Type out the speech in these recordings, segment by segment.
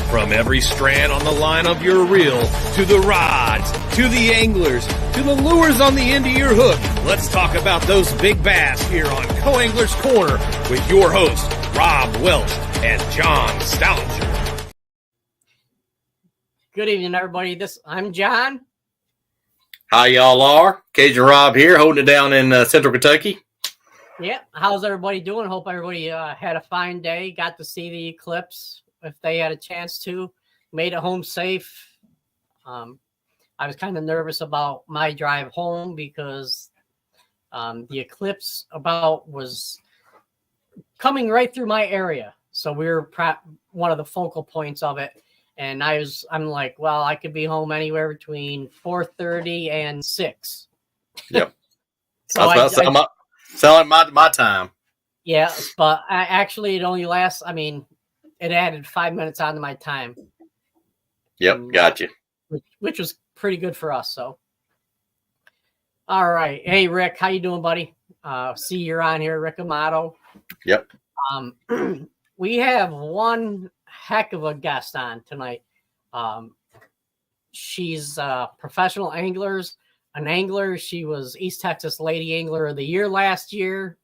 From every strand on the line of your reel, to the rods, to the anglers, to the lures on the end of your hook, let's talk about those big bass here on Co-Angler's Corner with your hosts, Rob Welch and John Stoudinger. Good evening, everybody. I'm John. How y'all are? Cajun Rob here, holding it down in Central Kentucky. Yeah, how's everybody doing? Hope everybody had a fine day, got to see the eclipse if they had a chance to, made it home safe. I was kind of nervous about my drive home because the eclipse was coming right through my area. So we were one of the focal points of it. And I'm like, well, I could be home anywhere between 4:30 and 6. Yep. So I was about selling my time. Yeah, but it only lasts, it added 5 minutes onto my time. Yep, gotcha. Which was pretty good for us, so. All right. Hey, Rick, how you doing, buddy? See you're on here, Rick Amato. Yep. We have one heck of a guest on tonight. She's a professional an angler. She was East Texas Lady Angler of the Year last year.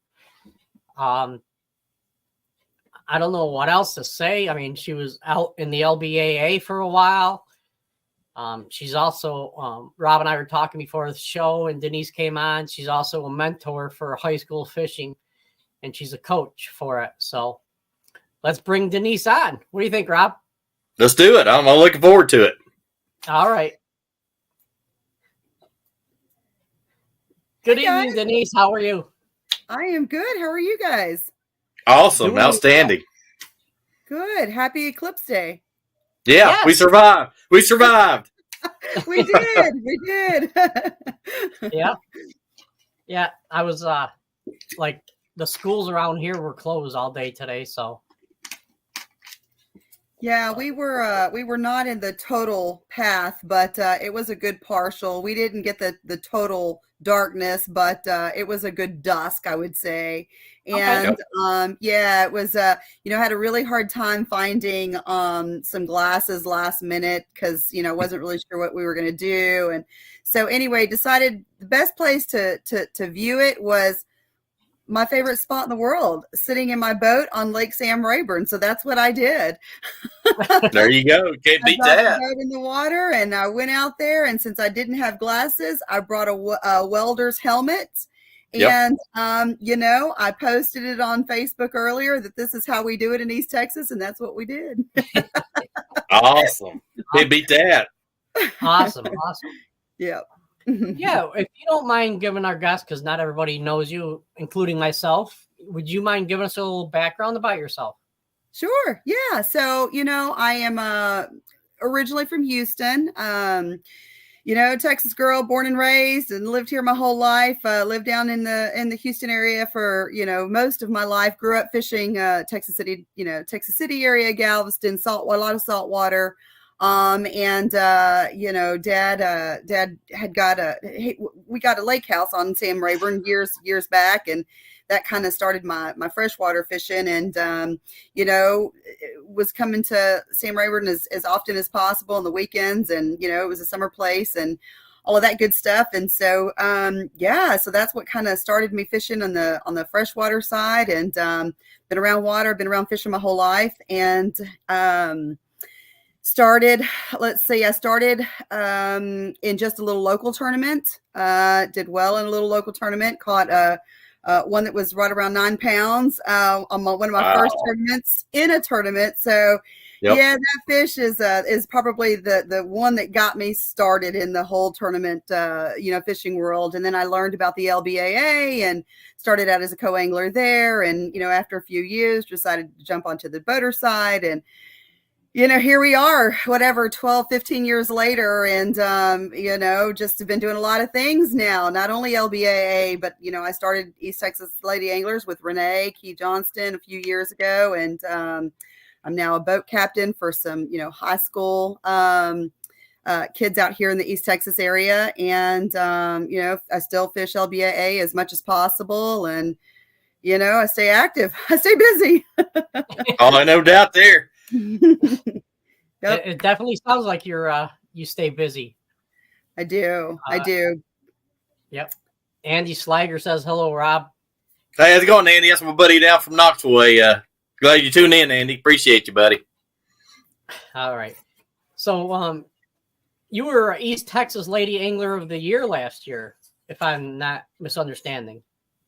I don't know what else to say. She was out in the LBAA for a while. She's also, Rob and I were talking before the show and Denise came on. She's also a mentor for high school fishing and she's a coach for it. So let's bring Denise on. What do you think, Rob? Let's do it. I'm looking forward to it. All right. Good evening, Denise. How are you? I am good. How are you guys? Awesome. Doing Outstanding. Good. Happy Eclipse Day. Yeah, Yes. we survived. We survived. We did. We did. Yeah. Yeah. I was the schools around here were closed all day today. So. Yeah, we were not in the total path, but it was a good partial. We didn't get the total darkness, but it was a good dusk, I would say. And it was had a really hard time finding some glasses last minute because wasn't really sure what we were going to do, and so anyway, decided the best place to view it was my favorite spot in the world, sitting in my boat on Lake Sam Rayburn. So that's what I did. There you go. Can't beat that. I got in the water and I went out there. And since I didn't have glasses, I brought a welder's helmet. Yep. And, I posted it on Facebook earlier that this is how we do it in East Texas. And that's what we did. Awesome. Can't beat that. Awesome. Yeah. Yeah, if you don't mind giving our guests, because not everybody knows you, including myself, would you mind giving us a little background about yourself? Sure. Yeah. So, I am originally from Houston, Texas girl, born and raised, and lived here my whole life. Lived down in the Houston area for, most of my life. Grew up fishing Texas City area, Galveston, a lot of salt water. Dad had we got a lake house on Sam Rayburn years back. And that kind of started my freshwater fishing and, was coming to Sam Rayburn as often as possible on the weekends. And, it was a summer place and all of that good stuff. And so, so that's what kind of started me fishing on the freshwater side and, been around water, been around fishing my whole life. And, I started in just a little local tournament, did well in a little local tournament, caught one that was right around 9 pounds on one of my first tournaments in a tournament. So yeah, that fish is probably the one that got me started in the whole tournament, fishing world. And then I learned about the LBAA and started out as a co-angler there. And, after a few years, decided to jump onto the boater side and, here we are, 12, 15 years later. And, just have been doing a lot of things now, not only LBAA, but, I started East Texas Lady Anglers with Renee Key Johnston a few years ago. And I'm now a boat captain for some, high school kids out here in the East Texas area. And, I still fish LBAA as much as possible. And, I stay active. I stay busy. Oh, no doubt there. Yep. It definitely sounds like you stay busy. I do. I do. Yep. Andy Slager says hello, Rob. Hey, how's it going, Andy? That's my buddy down from Knoxville. Glad you tuned in, Andy. Appreciate you, buddy. All right. So, you were East Texas Lady Angler of the Year last year, if I'm not misunderstanding.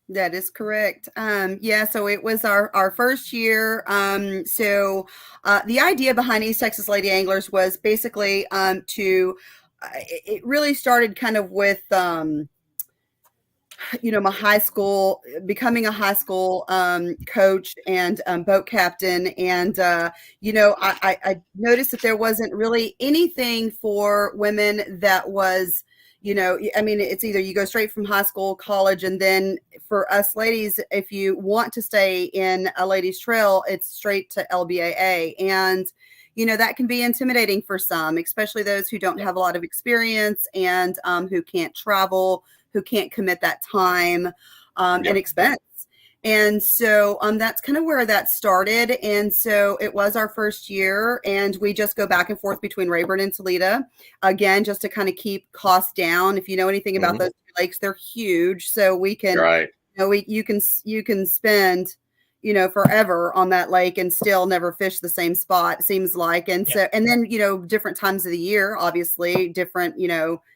That is correct. So it was our first year. The idea behind East Texas Lady Anglers was basically it really started kind of with my high school, becoming a high school coach and boat captain. And, I noticed that there wasn't really anything for women that was, it's either you go straight from high school, college, and then for us ladies, if you want to stay in a ladies trail, it's straight to LBAA. And, that can be intimidating for some, especially those who don't have a lot of experience and who can't travel, who can't commit that time and expense. And so that's kind of where that started. And so it was our first year, and we just go back and forth between Rayburn and Toledo, again, just to kind of keep costs down. If you know anything about those two lakes, they're huge. So we can, you can spend, forever on that lake and still never fish the same spot, seems like. And so, and then, different times of the year, obviously different,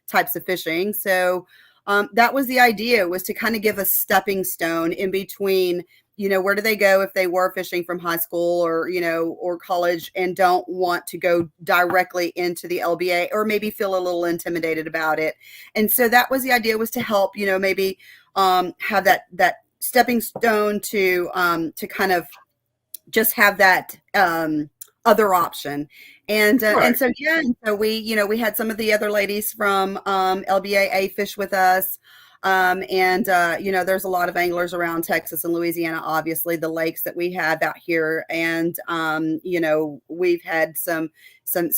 types of fishing. So that was the idea, was to kind of give a stepping stone in between, where do they go if they were fishing from high school or, or college and don't want to go directly into the LBA or maybe feel a little intimidated about it. And so that was the idea, was to help, maybe have that stepping stone to kind of just have that other option. And so we had some of the other ladies from LBAA fish with us. There's a lot of anglers around Texas and Louisiana, obviously the lakes that we have out here. And, we've had some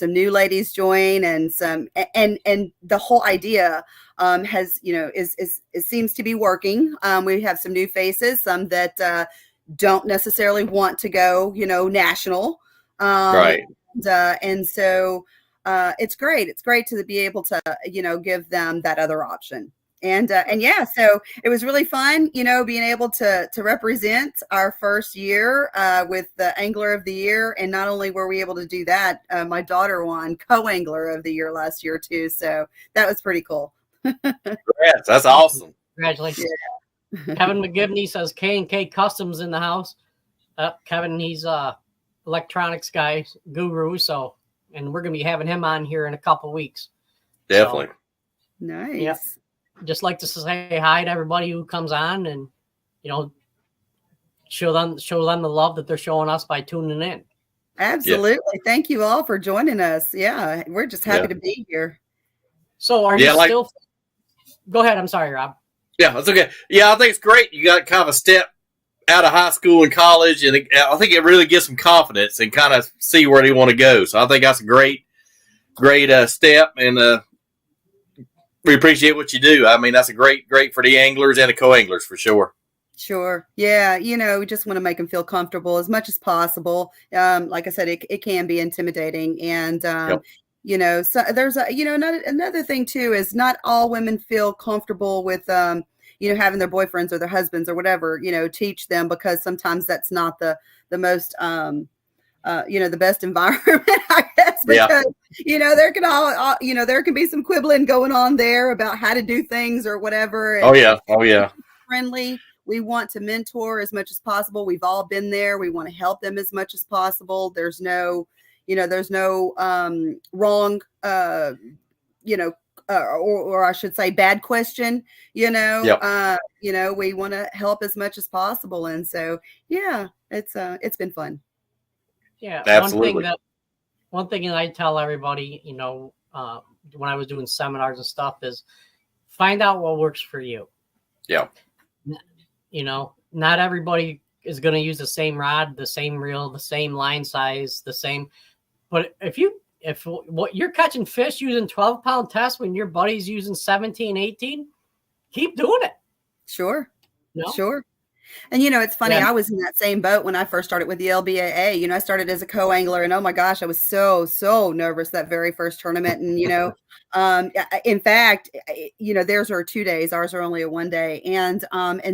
new ladies join and the whole idea has, it seems to be working. We have some new faces, some that don't necessarily want to go, national. And so it's great. It's great to be able to, give them that other option. So it was really fun, being able to represent our first year with the Angler of the Year. And not only were we able to do that, my daughter won Co-Angler of the Year last year too. So that was pretty cool. Yes, that's awesome. Congratulations. Yeah. Kevin McGivney says K&K Customs in the house. Kevin, he's electronics guy guru, and we're gonna be having him on here in a couple weeks. Definitely. Nice. Yep. Just like to say hi to everybody who comes on, and show them the love that they're showing us by tuning in. Absolutely. Yeah. Thank you all for joining us. Yeah, we're just happy to be here. So are you still go ahead, I'm sorry, Rob. Yeah, that's okay. Yeah, I think it's great. You got kind of a step out of high school and college, and I think it really gives them confidence and kind of see where they want to go. So I think that's a great step, and we appreciate what you do. I mean, that's a great for the anglers and the co-anglers for sure. Sure. Yeah. We just want to make them feel comfortable as much as possible. Like I said, it can be intimidating, and so there's another thing too, is not all women feel comfortable with having their boyfriends or their husbands or whatever, teach them, because sometimes that's not the most, the best environment, I guess, because, there can there can be some quibbling going on there about how to do things or whatever. And Oh yeah. Friendly. We want to mentor as much as possible. We've all been there. We want to help them as much as possible. There's no wrong, or I should say bad question, we want to help as much as possible. And so, it's been fun. Yeah. Absolutely. One thing that I tell everybody, when I was doing seminars and stuff, is find out what works for you. Yeah. Not everybody is going to use the same rod, the same reel, the same line size, the same, but if what you're catching fish using 12-pound tests when your buddy's using 17, 18, keep doing it. Sure. Sure. And, it's funny. Yeah. I was in that same boat when I first started with the LBAA. I started as a co-angler, and oh my gosh, I was so nervous that very first tournament. And, in fact, theirs are 2 days, ours are only a 1 day. And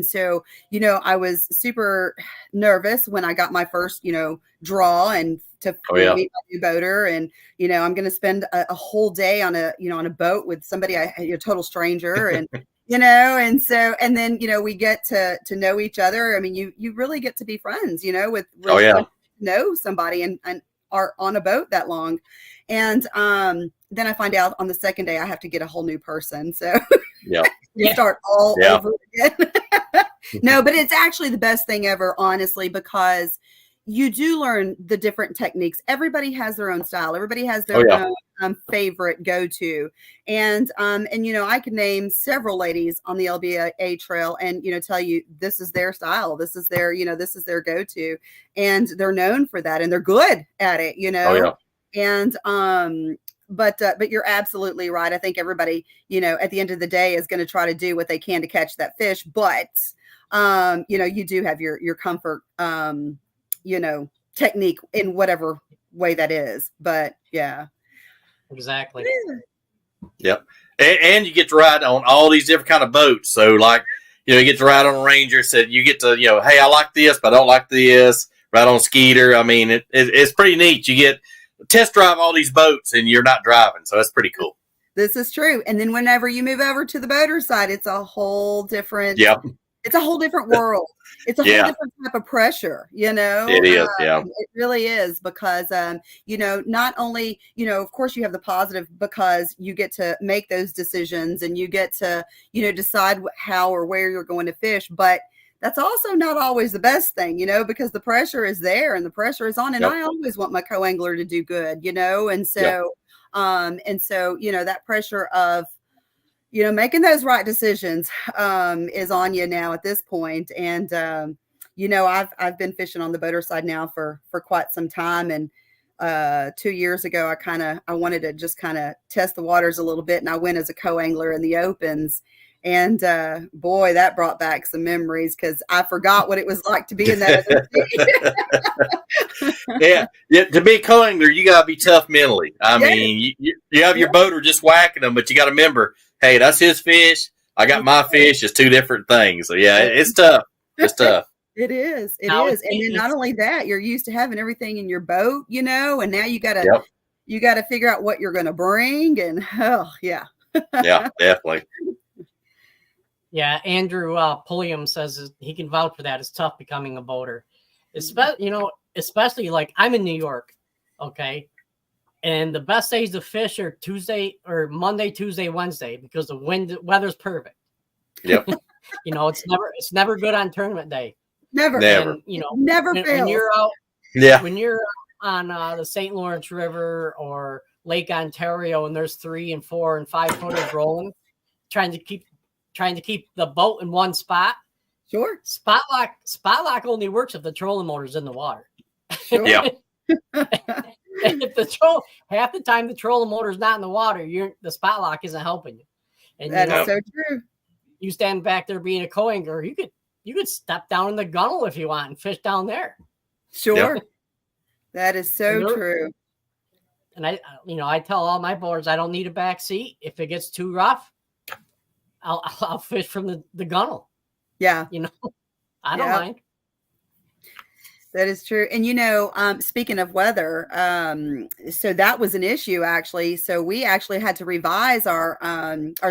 so, I was super nervous when I got my first, draw and to meet my new boater. And, I'm going to spend a whole day on a boat with somebody, a total stranger. And, and then, we get to know each other. I mean, you really get to be friends, with know somebody and are on a boat that long. And then I find out on the second day I have to get a whole new person. So you start all over again. No, but it's actually the best thing ever, honestly, because you do learn the different techniques. Everybody has their own style. Everybody has their own favorite go-to. And I can name several ladies on the LBA trail and, tell you this is their style. This is their, this is their go-to. And they're known for that and they're good at it, And, but you're absolutely right. I think everybody, at the end of the day is going to try to do what they can to catch that fish. But, you do have your comfort, technique in whatever way that is. But yeah. Exactly. Yep. And you get to ride on all these different kind of boats. So like, you get to ride on a Ranger, said you get to, hey, I like this, but I don't like this. Ride on Skeeter. I mean, it's pretty neat. You get test drive all these boats and you're not driving. So that's pretty cool. This is true. And then whenever you move over to the boater side, it's a whole different, it's a whole different world. It's a whole different type of pressure, It is, It really is because, not only, of course you have the positive because you get to make those decisions and you get to, decide how or where you're going to fish. But that's also not always the best thing, because the pressure is there and the pressure is on. And I always want my co-angler to do good, and so, that pressure of, making those right decisions is on you now at this point. And, I've been fishing on the boater side now for quite some time. And 2 years ago, I wanted to just kind of test the waters a little bit. And I went as a co-angler in the opens. And boy, that brought back some memories because I forgot what it was like to be in that. Yeah. To be a co-angler, you got to be tough mentally. I mean, you have your boater just whacking them, but you got to remember, hey, that's his fish. I got my fish. It's two different things. So yeah, it's tough. It's tough. It is. It is. And then not only that, you're used to having everything in your boat, and now you gotta figure out what you're going to bring. And yeah, definitely. Yeah, Andrew Pulliam says he can vouch for that. It's tough becoming a boater, especially like I'm in New York, okay, and the best days to fish are Monday, Tuesday, Wednesday because the weather's perfect. Yep. It's never good on tournament day. Never. And, never fails. When you're out, when you're on the St. Lawrence River or Lake Ontario, and there's 3 and 4 and 5 footers rolling, trying to keep the boat in one spot. Sure. Spot lock only works if the trolling motor's in the water. Sure. Yeah. And if half the time the trolling motor's not in the water, the spot lock isn't helping you. And that is so true. You stand back there being a co-angler, you could step down in the gunnel if you want and fish down there. Sure. Yep. That is so true. And I tell all my boaters I don't need a back seat. If it gets too rough, I'll fish from the gunnel. Yeah. I don't mind. That is true. And, speaking of weather, so that was an issue actually. So we actually had to revise our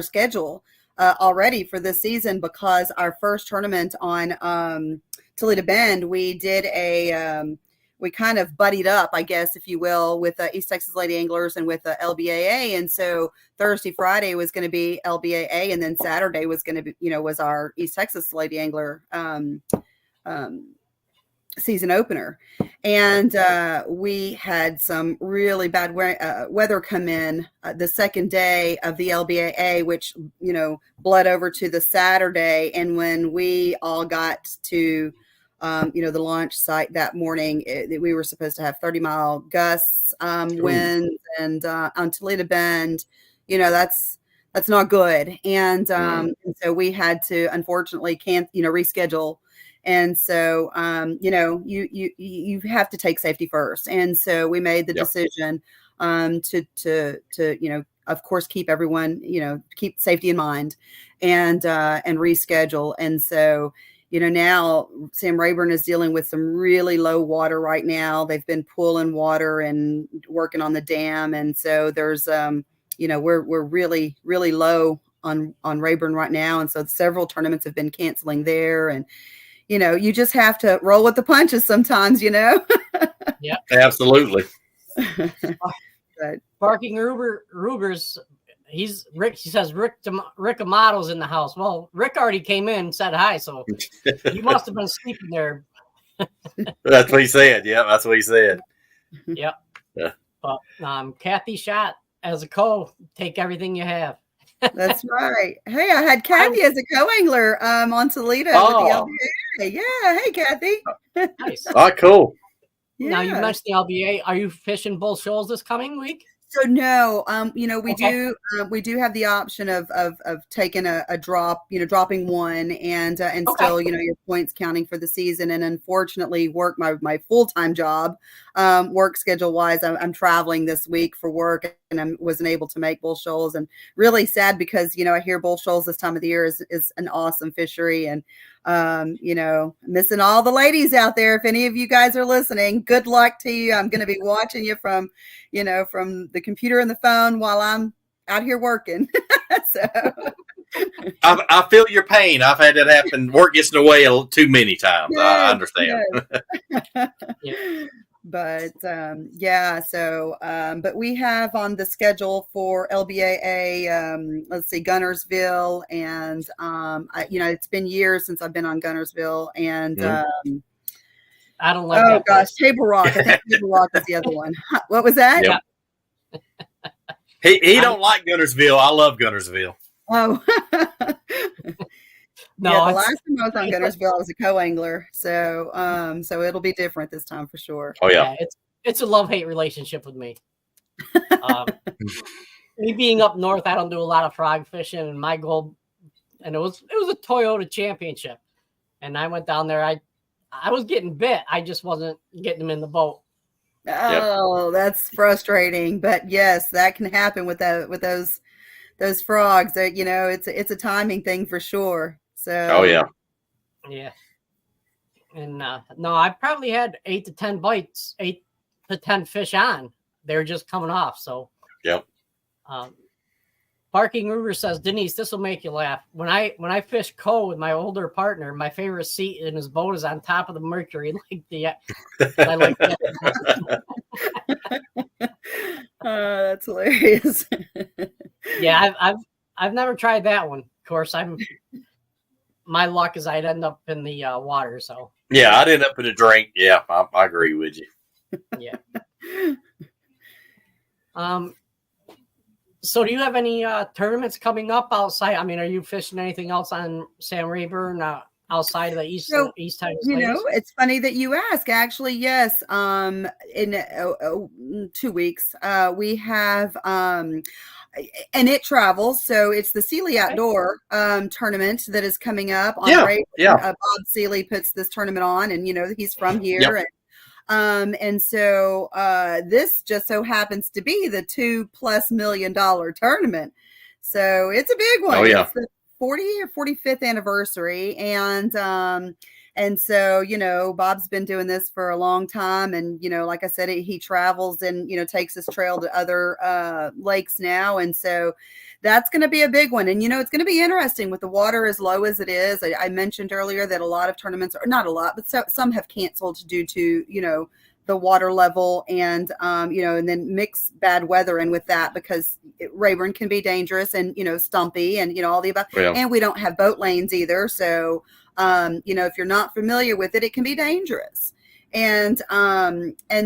schedule already for this season because our first tournament on Toledo Bend, we did we kind of buddied up, I guess, if you will, with East Texas Lady Anglers and with LBAA. And so Thursday, Friday was going to be LBAA, and then Saturday was going to be, was our East Texas Lady Angler season opener. And we had some really bad weather come in the second day of the LBAA, which, bled over to the Saturday. And when we all got to the launch site that morning, we were supposed to have 30-mile gusts, winds, and on Toledo Bend, that's not good. And so we had to unfortunately reschedule. And so, you have to take safety first. And so we made the decision to of course, keep everyone, keep safety in mind and reschedule. And so, now Sam Rayburn is dealing with some really low water right now. They've been pulling water and working on the dam. And so there's, we're really, really low on Rayburn right now. And so several tournaments have been canceling there. And, you just have to roll with the punches sometimes, Yeah, absolutely. But, Barking Rubers, he's Rick. He says Rick Amato's in the house. Well, Rick already came in and said hi, so he must have been sleeping there. That's what he said. Yeah, that's what he said. Yep. Yeah. But Kathy Schott as a take everything you have. That's right. Hey, I had Kathy as a co-angler on Toledo with the LBA. Yeah. Hey, Kathy. Nice. Oh, cool. Yeah. Now you mentioned the LBA. Are you fishing bull shoals this coming week? So no, we do have the option of taking a drop, dropping one and still, your points counting for the season. And unfortunately work my full-time job, work schedule wise, I'm traveling this week for work and I wasn't able to make bull shoals, and really sad because, I hear bull shoals this time of the year is an awesome fishery, and, missing all the ladies out there. If any of you guys are listening, good luck to you. I'm going to be watching you from the computer and the phone while I'm out here working. So I feel your pain. I've had that happen. Work gets in the way too many times. Yes, I understand. Yes. But but we have on the schedule for LBAA, let's see, Gunnersville, and it's been years since I've been on Gunnersville, and I don't like. Oh gosh, Table Rock. I think Table Rock is the other one. What was that? Yep. He don't like Gunnersville. I love Gunnersville. Oh. No, the last time I was on Gunnersville, I was a co-angler, so it'll be different this time for sure. Oh yeah, it's a love-hate relationship with me. Me being up north, I don't do a lot of frog fishing, and my goal, and it was a Toyota Championship, and I went down there. I was getting bit. I just wasn't getting them in the boat. Oh, that's frustrating, but yes, that can happen with those frogs. That it's a timing thing for sure. So. Oh yeah. Yeah. And no, I probably had 8 to 10 bites, 8 to 10 fish on. They're just coming off. So. Yep. Barking Ruger says, Denise, this will make you laugh. When I fish with my older partner, my favorite seat in his boat is on top of the Mercury. I like that. That's hilarious. Yeah, I've never tried that one. Of course, my luck is I'd end up in the water. So yeah, I'd end up in a drink. Yeah, I agree with you. Yeah. So do you have any tournaments coming up outside? I mean, are you fishing anything else on Sam Rayburn outside of the east side of the it's funny that you ask. Actually, yes. In 2 weeks, we have and it travels. So it's the Sealy Outdoor tournament that is coming up. Bob Sealy puts this tournament on, and he's from here. Yep. And so this just so happens to be the $2+ million tournament. So it's a big one. Oh, yeah. It's the 40 or 45th anniversary. And so, Bob's been doing this for a long time. And, like I said, he travels and, takes his trail to other lakes now. And so that's going to be a big one. And, it's going to be interesting with the water as low as it is. I mentioned earlier that a lot of tournaments, or not a lot, but some have canceled due to, the water level and, and then mix bad weather in with that, because Rayburn can be dangerous and, stumpy and, all the above. Yeah. And we don't have boat lanes either. So, if you're not familiar with it, it can be dangerous. And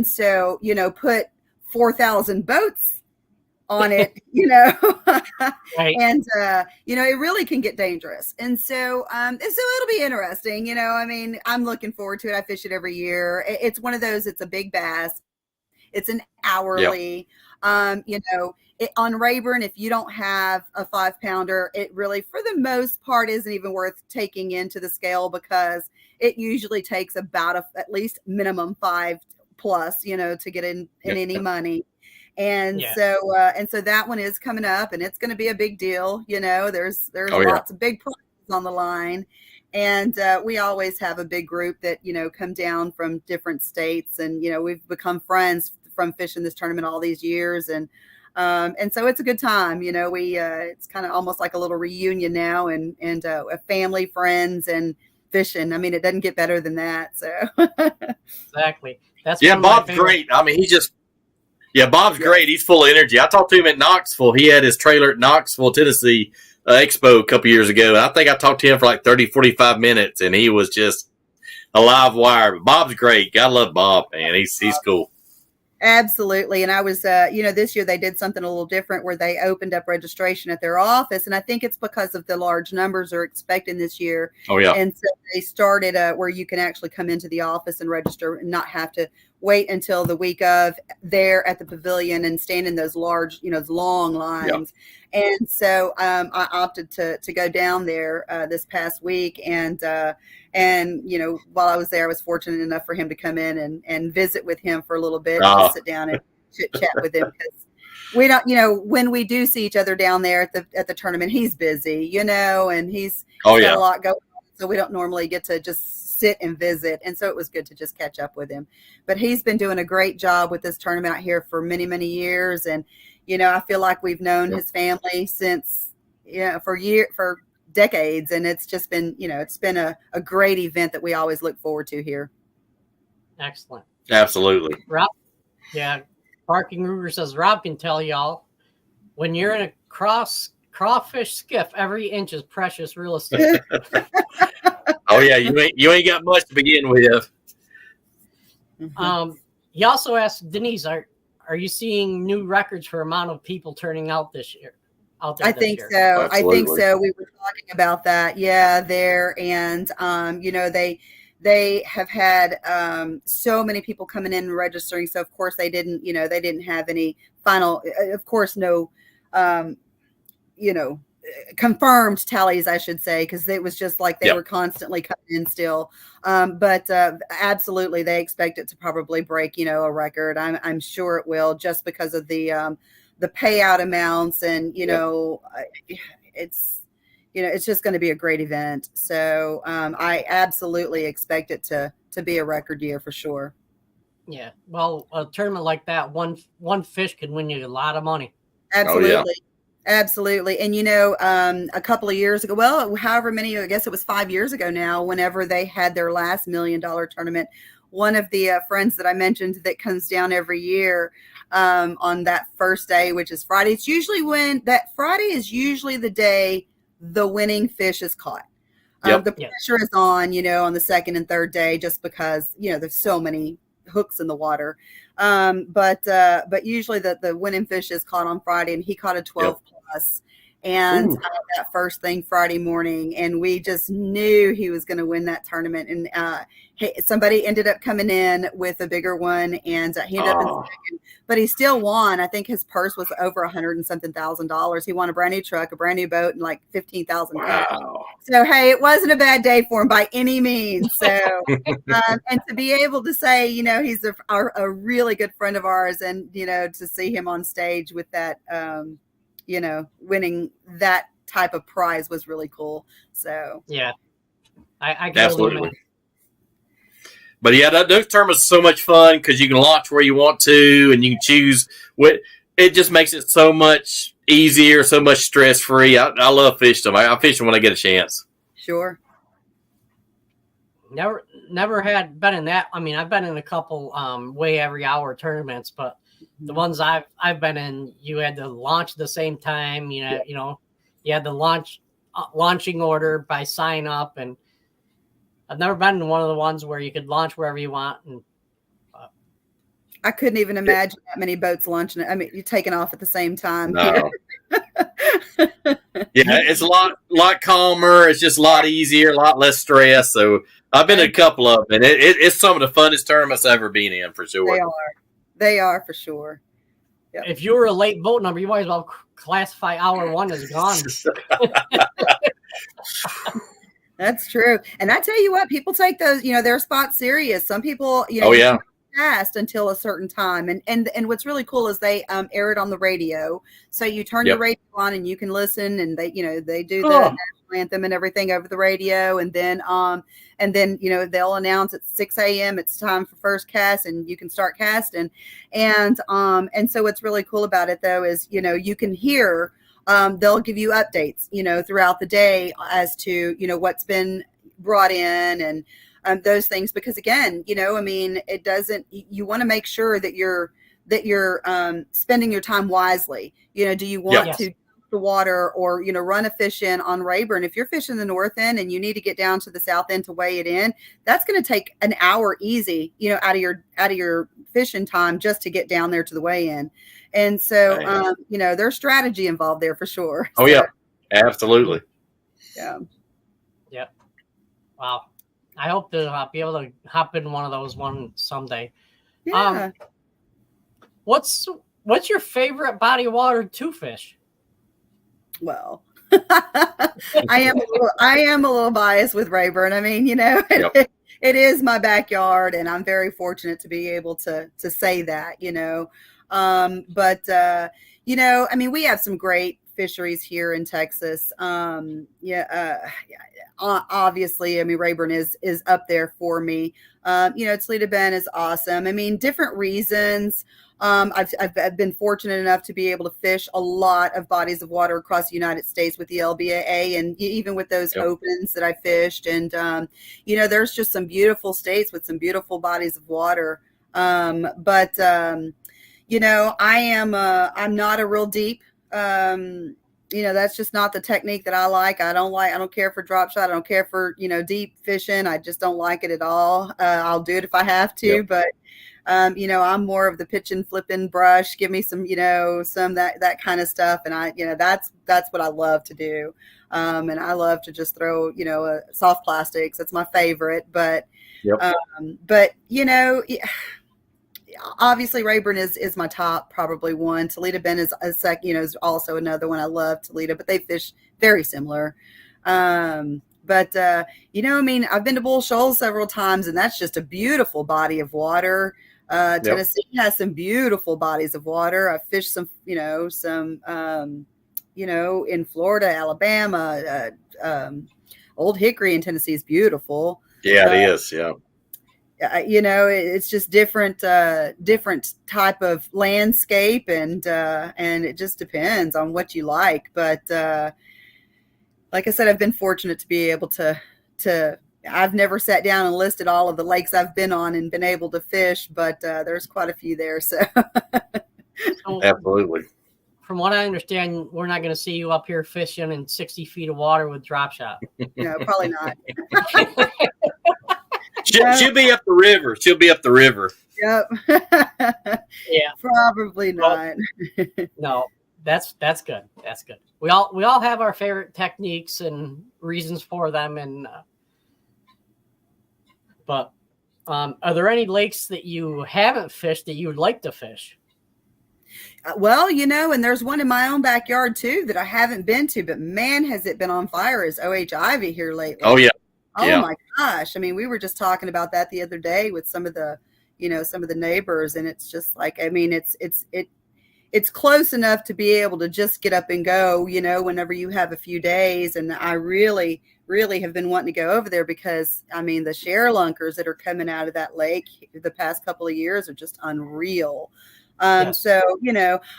so, put 4,000 boats on it, Right. And, it really can get dangerous. And so it'll be interesting, I mean, I'm looking forward to it. I fish it every year. It's one of those, it's a big bass. It's an hourly. On Rayburn, if you don't have a 5-pounder, it really, for the most part, isn't even worth taking into the scale, because it usually takes about at least minimum 5 plus, to get in any money. And so that one is coming up, and it's going to be a big deal. There's lots of big prizes on the line. And we always have a big group that, come down from different states, and, we've become friends from fishing this tournament all these years. And so it's a good time. It's kind of almost like a little reunion now, and a family, friends, and fishing. I mean, it doesn't get better than that. So exactly. That's Bob's great. I mean, Bob's great. He's full of energy. I talked to him at Knoxville. He had his trailer at Knoxville, Tennessee Expo a couple years ago. And I think I talked to him for like 30, 45 minutes, and he was just a live wire. But Bob's great. I love Bob, man. He's cool. Absolutely. And I was, this year they did something a little different, where they opened up registration at their office. And I think it's because of the large numbers they're expecting this year. Oh, yeah. And so they started where you can actually come into the office and register and not have to wait until the week of there at the pavilion and stand in those large, those long lines. Yeah. And so I opted to go down there this past week. And while I was there, I was fortunate enough for him to come in and visit with him for a little bit, and sit down and chit chat with him, because we don't, when we do see each other down there at the tournament, he's busy, and he's got a lot going on, so we don't normally get to just sit and visit. And so it was good to just catch up with him. But he's been doing a great job with this tournament out here for many, many years. And, I feel like we've known his family since, for decades. And it's just been, it's been a great event that we always look forward to here. Excellent. Absolutely. Rob, Barking Ruger says, Rob can tell y'all, when you're in a crawfish skiff, every inch is precious real estate. Oh yeah, you ain't got much to begin with. He also asked Denise, are you seeing new records for amount of people turning out this year? I think so. Absolutely. I think so. We were talking about that. Yeah, there. And they have had so many people coming in and registering. So of course they didn't have any final, of course, no, confirmed tallies, I should say, because it was just like they were constantly coming in still. But absolutely, they expect it to probably break, a record. I'm sure it will, just because of the payout amounts, and it's just going to be a great event. So I absolutely expect it to be a record year for sure. Yeah, well, a tournament like that, one fish can win you a lot of money. Absolutely. Oh, yeah. Absolutely. And, a couple of years ago, well, however many, I guess it was 5 years ago now, whenever they had their last $1 million tournament, one of the friends that I mentioned that comes down every year on that first day, which is Friday, it's usually Friday is usually the day the winning fish is caught. The pressure is on, on the second and third day, just because, there's so many hooks in the water. But usually the winning fish is caught on Friday, and he caught a 12 plus. And that first thing Friday morning, and we just knew he was going to win that tournament. And somebody ended up coming in with a bigger one, and he ended up in second, but he still won. I think his purse was over $100 and something thousand. He won a brand new truck, a brand new boat, and like 15,000. Wow. So hey, it wasn't a bad day for him by any means. So and to be able to say, he's a really good friend of ours, and to see him on stage with that. Winning that type of prize was really cool. So yeah, I can absolutely. But those tournaments are so much fun, because you can launch where you want to, and you can choose what. It just makes it so much easier, so much stress free. I love fishing them. I fish them when I get a chance. Sure. Never had been in that. I mean, I've been in a couple weigh every hour tournaments, but the ones I've been in, you had to launch at the same time. You had the launching order by sign up, and I've never been in one of the ones where you could launch wherever you want. And I couldn't even imagine that many boats launching. I mean, you're taking off at the same time. No. It's a lot calmer. It's just a lot easier, a lot less stress. So I've been in a couple of them, and it's some of the funnest tournaments I've ever been in, for sure. They are for sure. Yep. If you were a late boat number, you might as well classify hour one as gone. That's true. And I tell you what, people take those, their spots serious. Some people, Oh yeah. Cast until a certain time, and what's really cool is they air it on the radio, so you turn your radio on and you can listen, and they do the national anthem and everything over the radio, and then they'll announce at 6 a.m. it's time for first cast, and you can start casting, and so what's really cool about it though is you can hear they'll give you updates throughout the day as to what's been brought in and those things, because again, it doesn't, you want to make sure that you're spending your time wisely. Do you want to the water or, run a fish in on Rayburn? If you're fishing the north end and you need to get down to the south end to weigh it in, that's going to take an hour easy, out of your fishing time just to get down there to the weigh in. And so, there's strategy involved there for sure. Oh yeah, absolutely. Yeah. Yep. Wow. I hope to be able to hop in one of those someday. Yeah. What's your favorite body of water to fish? Well, I am a little biased with Rayburn. I mean, it is my backyard, and I'm very fortunate to be able to say that. I mean, we have some great fisheries here in Texas. Obviously, I mean, Rayburn is up there for me. Toledo Bend is awesome. I mean, different reasons. I've been fortunate enough to be able to fish a lot of bodies of water across the United States with the LBAA, and even with those opens that I fished. And, there's just some beautiful states with some beautiful bodies of water. I'm not a real deep, that's just not the technique that I like. I don't care for drop shot. I don't care for, deep fishing. I just don't like it at all. I'll do it if I have to, but, I'm more of the pitch and flipping brush. Give me some, some that kind of stuff. And that's what I love to do. And I love to just throw, soft plastics. That's my favorite, but obviously Rayburn is my top, probably one. Toledo Bend is a second, is also another one. I love Toledo, but they fish very similar. I mean, I've been to Bull Shoals several times, and that's just a beautiful body of water. Tennessee has some beautiful bodies of water. I've fished some, in Florida, Alabama, Old Hickory in Tennessee is beautiful. Yeah, it is. Yeah. It's just different type of landscape, and it just depends on what you like. But like I said, I've been fortunate to be able to I've never sat down and listed all of the lakes I've been on and been able to fish, but there's quite a few there. So absolutely. From what I understand, we're not going to see you up here fishing in 60 feet of water with drop shot. No, probably not. She'll be up the river. She'll be up the river. Yep. Yeah. Probably not. No, that's good. That's good. We all have our favorite techniques and reasons for them, and but are there any lakes that you haven't fished that you would like to fish? Well, and there's one in my own backyard too that I haven't been to, but man, has it been on fire, is O.H. Ivy here lately. Oh yeah. Oh my gosh. I mean, we were just talking about that the other day with some of the neighbors, and it's just like, I mean, it's close enough to be able to just get up and go, whenever you have a few days. And I really, really have been wanting to go over there because, I mean, the share lunkers that are coming out of that lake the past couple of years are just unreal. Yes. So,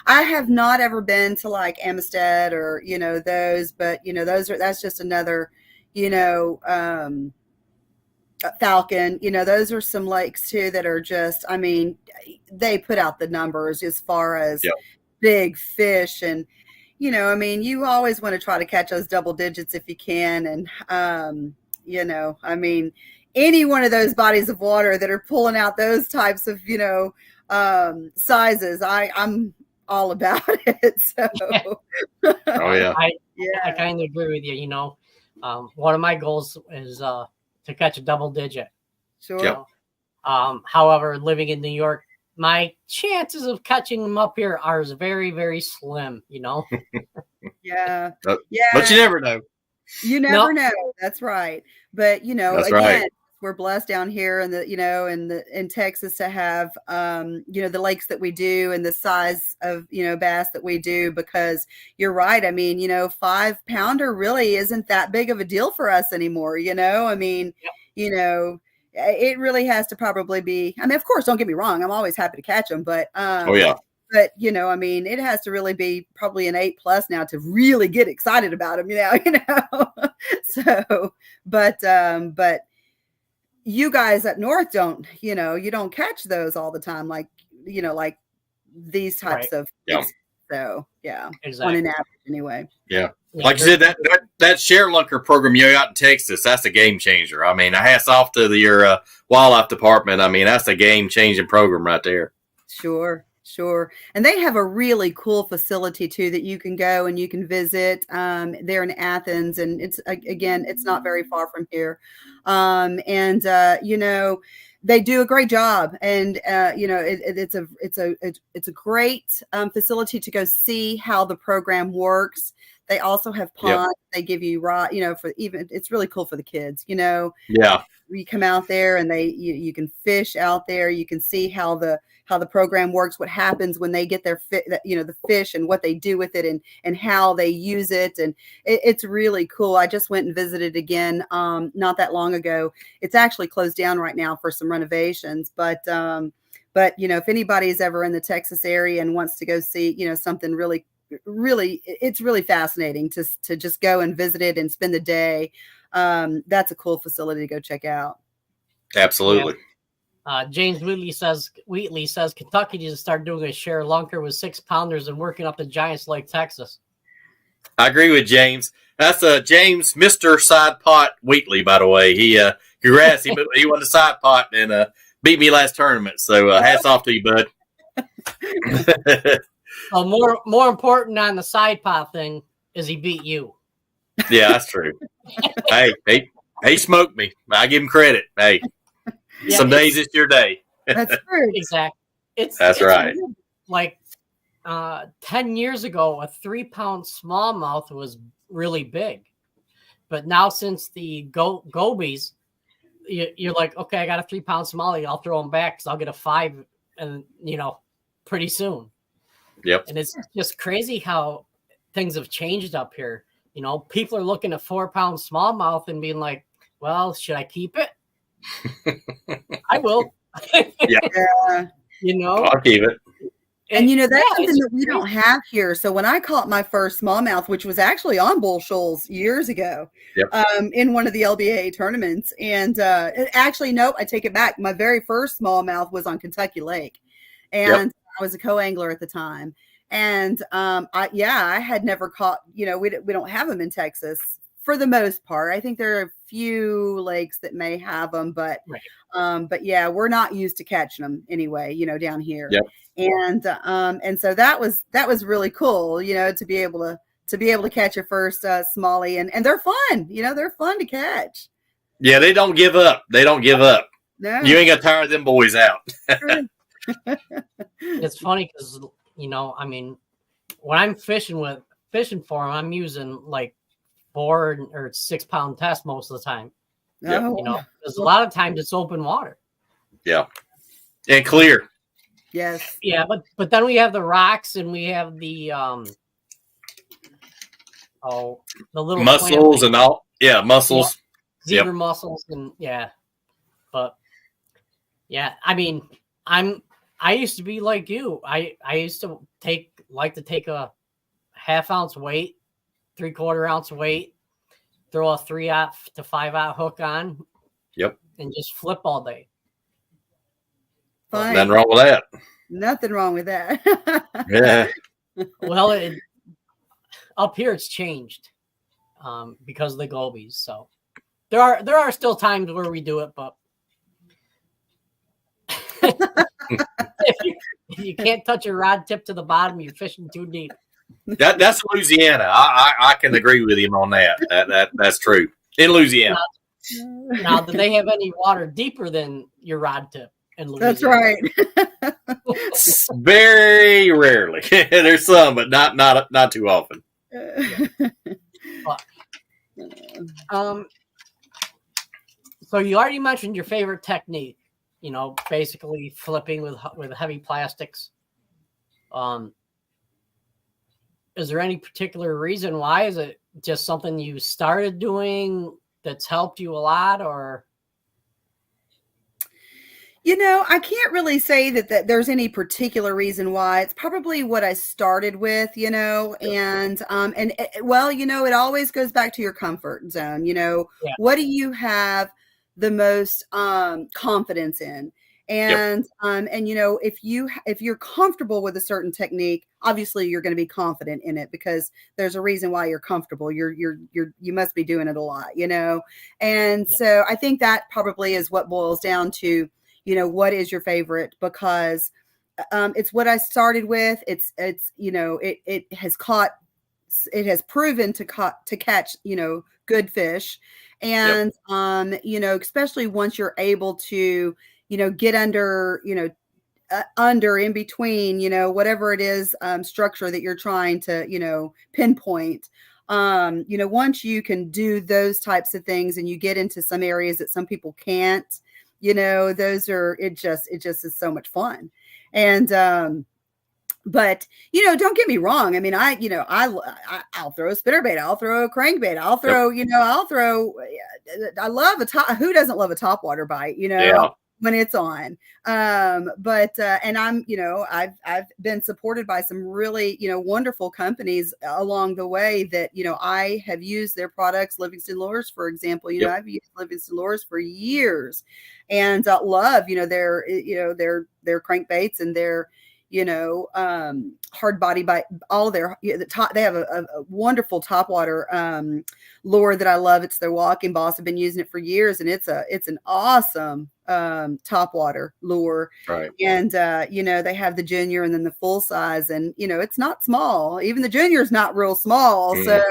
I have not ever been to like Amistad or, those, but, that's just another, Falcon, those are some lakes too that are just, I mean, they put out the numbers as far as big fish. And, I mean, you always want to try to catch those double digits if you can. And, I mean, any one of those bodies of water that are pulling out those types of, sizes, I'm all about it. So, oh yeah. I kind of agree with you. One of my goals is to catch a double digit. Sure. Yep. However, living in New York, my chances of catching them up here are very, very slim, you know? Yeah. But Yeah. you never know. You never know. That's right. But That's again, right. we're blessed down here in in Texas to have the lakes that we do and the size of bass that we do, because you're right. I mean, 5-pounder really isn't that big of a deal for us anymore. I mean, it really has to probably be. I mean, of course, don't get me wrong. I'm always happy to catch them, but Oh yeah. But I mean, it has to really be probably an 8+ now to really get excited about them. So, but you guys up north don't. You don't catch those all the time, like like these types Right. of. Yeah. So yeah, Exactly. on an average anyway. Yeah. Like you said, that share lunker program you got in Texas, that's a game changer. I mean, hats off to your wildlife department. I mean, that's a game changing program right there. Sure. And they have a really cool facility too that you can go and you can visit. They're in Athens, and it's not very far from here. They do a great job, and it's a great facility to go see how the program works. They also have ponds. Yep. They give you it's really cool for the kids. Yeah. You come out there and you can fish out there. You can see how the program works, what happens when they get their the fish and what they do with it and how they use it. And it's really cool. I just went and visited again not that long ago. It's actually closed down right now for some renovations, but if anybody's ever in the Texas area and wants to go see something really, it's really fascinating to just go and visit it and spend the day. That's a cool facility to go check out. Absolutely. Yeah. James Wheatley says Kentucky needs to start doing a share lunker with 6-pounders and working up the Giants Lake, Texas. I agree with James. That's James, Mr. Side Pot Wheatley, by the way. He congrats. He won the side pot and beat me last tournament. So hats off to you, bud. Well, more important on the side pot thing is he beat you. Yeah, that's true. Hey, he smoked me. I give him credit. Hey, yeah, some days it's your day. That's true. Exactly. That's right. Like 10 years ago, a 3-pound smallmouth was really big. But now since the gobies, you're like, okay, I got a 3-pound smallie. I'll throw them back because I'll get a 5 and, pretty soon. Yep. And it's just crazy how things have changed up here. People are looking at 4-pound smallmouth and being like, well, should I keep it? I will. Yeah. I'll keep it. And that's something that we don't have here. So when I caught my first smallmouth, which was actually on Bull Shoals years ago, in one of the LBA tournaments, and actually, nope, I take it back. My very first smallmouth was on Kentucky Lake, and I was a co-angler at the time. And I had never caught. We don't have them in Texas for the most part. I think there are a few lakes that may have them, but yeah, we're not used to catching them anyway. Down here. Yep. And so that was really cool, to be able to catch your first smallie, and they're fun, they're fun to catch. Yeah, they don't give up. No. You ain't gonna tire them boys out. It's funny because I mean, when I'm fishing for them, I'm using like 4 or 6-pound test most of the time. Yep. Because a lot of times it's open water. Yeah, and clear. Yes. Yeah, but then we have the rocks and we have the the little mussels and all. Yeah, mussels. Zebra mussels and but I mean, I used to be like you. I used to take a 1/2 ounce weight, 3/4 ounce weight, throw a 3/0 to 5/0 hook on. Yep. And just flip all day. Fine. Nothing wrong with that. Nothing wrong with that. Yeah. Well, up here it's changed because of the gobies. So there are still times where we do it, but if you can't touch your rod tip to the bottom, you're fishing too deep. That's Louisiana. I can agree with him on that. That's true. In Louisiana. Now, do they have any water deeper than your rod tip? in Louisiana. That's right. Very rarely. There's some, but not too often. So you already mentioned your favorite technique, basically flipping with heavy plastics. Is there any particular reason why? Is it just something you started doing that's helped you a lot, or? I can't really say that there's any particular reason why. It's probably what I started with, and well, it always goes back to your comfort zone. What do you have the most confidence in? And if you're comfortable with a certain technique, obviously you're going to be confident in it because there's a reason why you're comfortable. You must be doing it a lot, and so I think that probably is what boils down to. What is your favorite? Because it's what I started with. It has proven to catch, good fish. And, especially once you're able to, get under, in between, whatever it is, structure that you're trying to, pinpoint. Once you can do those types of things and you get into some areas that some people can't, it just is so much fun. And, but, don't get me wrong. I mean, I'll throw a spinnerbait. I'll throw a crankbait. I'll throw, I love who doesn't love a topwater bite, when it's on. And I'm, I've been supported by some really, wonderful companies along the way that, I have used their products. Livingston Lures, for example, I've used Livingston Lures for years and love, their crankbaits and their, hard body bite, all their, they have a wonderful topwater lure that I love. It's their Walking Boss. I've been using it for years and it's an awesome topwater lure. Right. And they have the junior and then the full size, and it's not small. Even the junior is not real small. So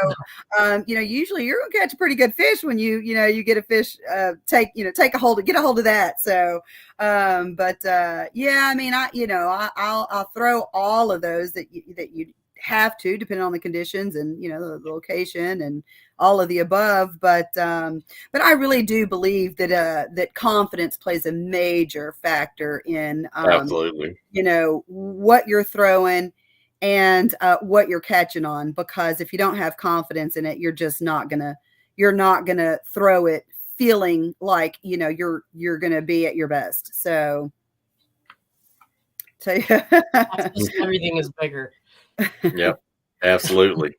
usually you're gonna catch a pretty good fish when you get a fish, get a hold of that. So I mean, I'll throw all of those that you have to, depending on the conditions and the location and all of the above. But I really do believe that confidence plays a major factor in absolutely, what you're throwing and what you're catching on. Because if you don't have confidence in it, you're just not gonna throw it feeling like you're gonna be at your best. So everything is bigger. Yep, absolutely.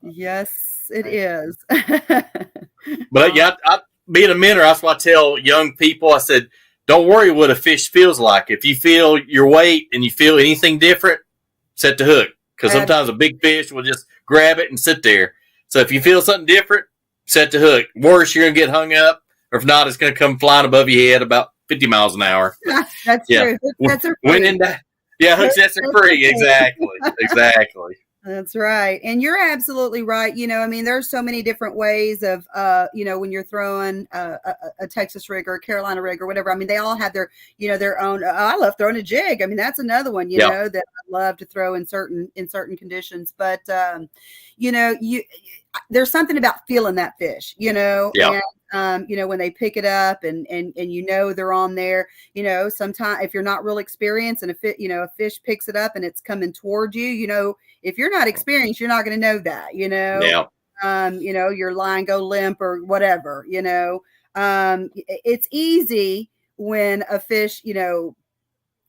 Yes, it is. But I being a mentor, that's why I tell young people, I said, don't worry what a fish feels like. If you feel your weight and you feel anything different, set the hook. Because sometimes a big fish will just grab it and sit there. So if you feel something different, set the hook. Worse, you're going to get hung up. Or if not, it's going to come flying above your head about 50 miles an hour. That's true. That's a hooks sets are free. Exactly. That's right. And you're absolutely right. I mean, there's so many different ways of, when you're throwing a Texas rig or a Carolina rig or whatever. I mean, they all have their, their own. I love throwing a jig. I mean, that's another one, that I love to throw in certain conditions. But, there's something about feeling that fish, and, when they pick it up and they're on there, sometimes if you're not real experienced and a fish picks it up and it's coming toward you, if you're not experienced, you're not going to know that, your line go limp or whatever, it's easy when a fish,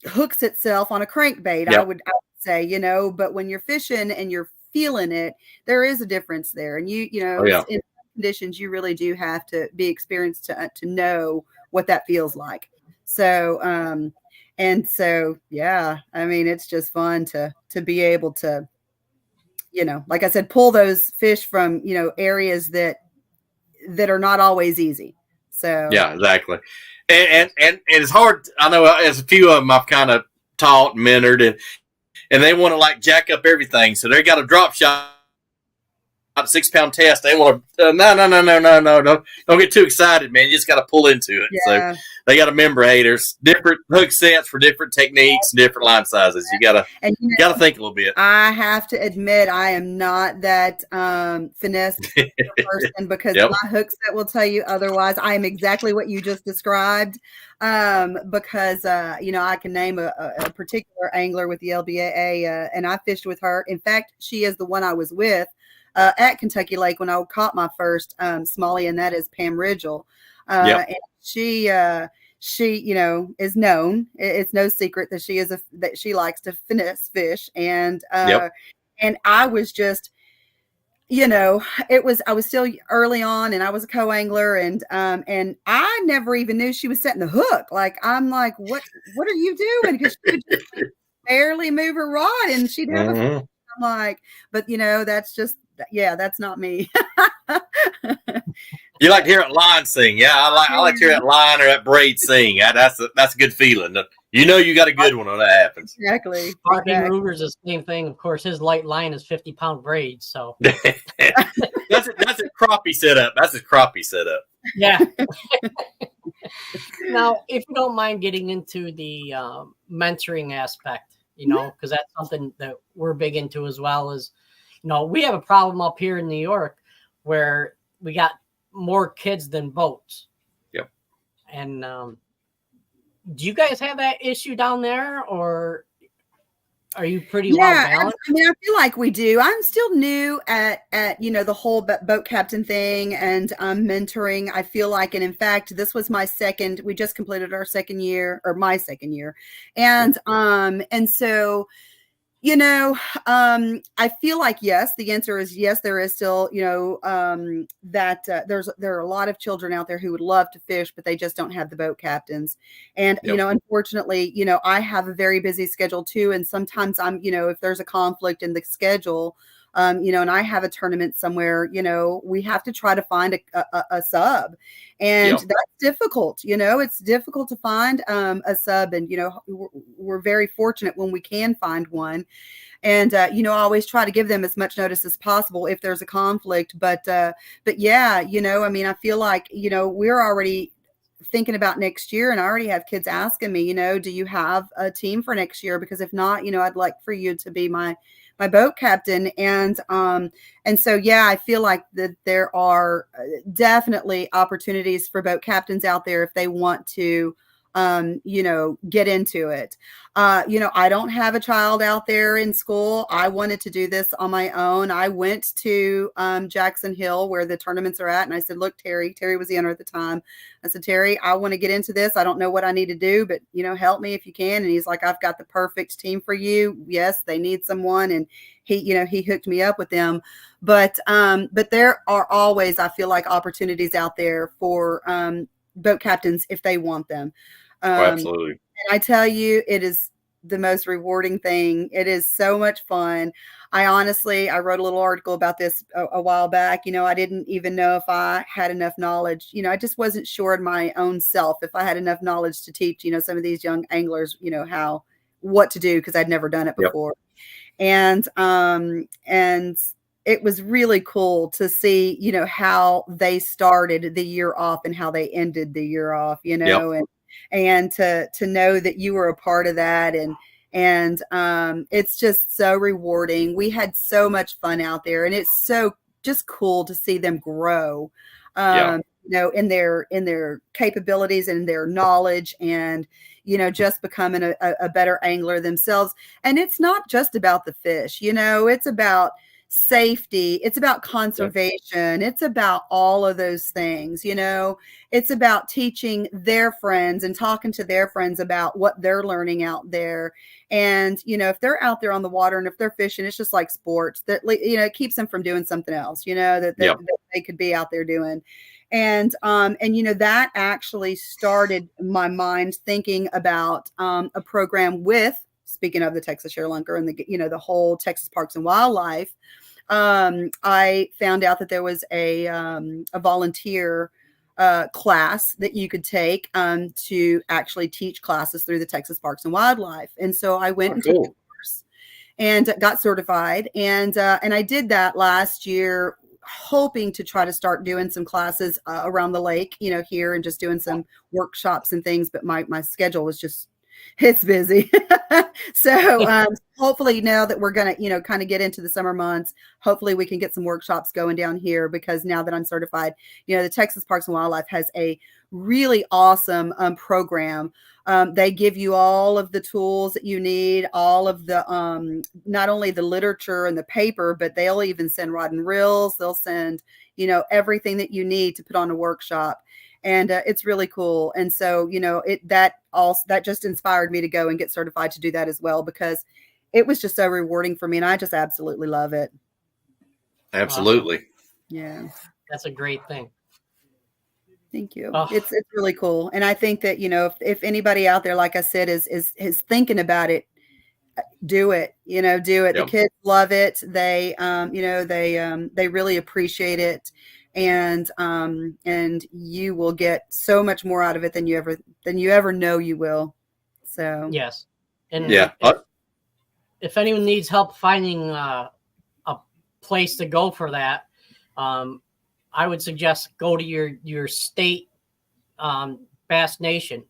hooks itself on a crankbait, I would say, but when you're fishing and you're feeling it, there is a difference there. And in conditions, you really do have to be experienced to know what that feels like. So, I mean, it's just fun to be able to, like I said, pull those fish from, areas that are not always easy. So, yeah, exactly. And it's hard. I know as a few of them I've kind of taught and mentored and they want to jack up everything. So they got a drop shot, a 6-pound test. They want to, no. Don't get too excited, man. You just got to pull into it. Yeah. So they got to remember, hey, there's different hook sets for different techniques, different line sizes. You gotta think a little bit. I have to admit, I am not that finesse person because my hook set will tell you otherwise. I am exactly what you just described. Because I can name a particular angler with the LBAA, and I fished with her. In fact, she is the one I was with at Kentucky Lake when I caught my first smallie, and that is Pam Ridgel. And she is known. It's no secret that she likes to finesse fish, and I was just, I was still early on, and I was a co-angler, and I never even knew she was setting the hook. Like, I'm like, what are you doing? Because she would just barely move her rod, and she'd have a. I'm like, but that's not me. You like to hear that line sing? Yeah, I like to hear that line or that braid sing. That's a good feeling. You got a good one when that happens. Exactly. Barking Ruger's the same thing. Of course, his light line is 50-pound braid. So that's a crappie setup. That's a crappie setup. Yeah. Now, if you don't mind getting into the mentoring aspect, because that's something that we're big into as well. Is we have a problem up here in New York where we got more kids than boats. Yep. And do you guys have that issue down there, or are you pretty well balanced? I mean, I feel like we do. I'm still new at the whole boat captain thing and mentoring. I feel like, and in fact, this was we just completed our second year, or my second year, and so. I feel like, yes, the answer is yes, there is still, that there are a lot of children out there who would love to fish, but they just don't have the boat captains. And, unfortunately, I have a very busy schedule too. And sometimes I'm, if there's a conflict in the schedule, and I have a tournament somewhere, we have to try to find a sub, and that's difficult. It's difficult to find a sub, and we're very fortunate when we can find one. And I always try to give them as much notice as possible if there's a conflict. But yeah, I mean, I feel like we're already thinking about next year, and I already have kids asking me, do you have a team for next year? Because if not, I'd like for you to be my boat captain. And so, yeah, I feel like that there are definitely opportunities for boat captains out there if they want to, get into it. I don't have a child out there in school. I wanted to do this on my own. I went to Jackson Hill where the tournaments are at. And I said, look, Terry was the owner at the time. I said, Terry, I want to get into this. I don't know what I need to do, but, help me if you can. And he's like, I've got the perfect team for you. Yes, they need someone. And he hooked me up with them. But there are always, I feel like, opportunities out there for boat captains if they want them. Absolutely. And I tell you, it is the most rewarding thing. It is so much fun. I wrote a little article about this a while back. I didn't even know if I had enough knowledge. I just wasn't sure in my own self if I had enough knowledge to teach, some of these young anglers, what to do, because I'd never done it before. And it was really cool to see, how they started the year off and how they ended the year off, and to know that you were a part of that. And it's just so rewarding. We had so much fun out there, and it's so just cool to see them grow, in their capabilities and their knowledge, and, just becoming a better angler themselves. And it's not just about the fish, it's about safety, it's about conservation, it's about all of those things. It's about teaching their friends and talking to their friends about what they're learning out there. And if they're out there on the water and if they're fishing, it's just like sports that it keeps them from doing something else that they could be out there doing. And that actually started my mind thinking about a program with, speaking of the Texas Share-Lunker and the whole Texas Parks and Wildlife. I found out that there was a volunteer class that you could take to actually teach classes through the Texas Parks and Wildlife. And so I went and took the course and got certified. And I did that last year. hoping to try to start doing some classes around the lake, here, and just doing some workshops and things. But my schedule was just, it's busy. So hopefully now that we're going to, kind of get into the summer months, hopefully we can get some workshops going down here, because now that I'm certified, the Texas Parks and Wildlife has a really awesome program. They give you all of the tools that you need, all of the, not only the literature and the paper, but they'll even send rod and reels. They'll send, everything that you need to put on a workshop. And it's really cool. And so, that just inspired me to go and get certified to do that as well, because it was just so rewarding for me. And I just absolutely love it. Absolutely. Awesome. Yeah. That's a great thing. Thank you. Oh. It's really cool. And I think that, if anybody out there, like I said, is thinking about it, do it, do it. Yep. The kids love it. They, they really appreciate it. And you will get so much more out of it than you ever know you will. So, yes. And yeah. If anyone needs help finding a place to go for that, I would suggest go to your state Bass Nation,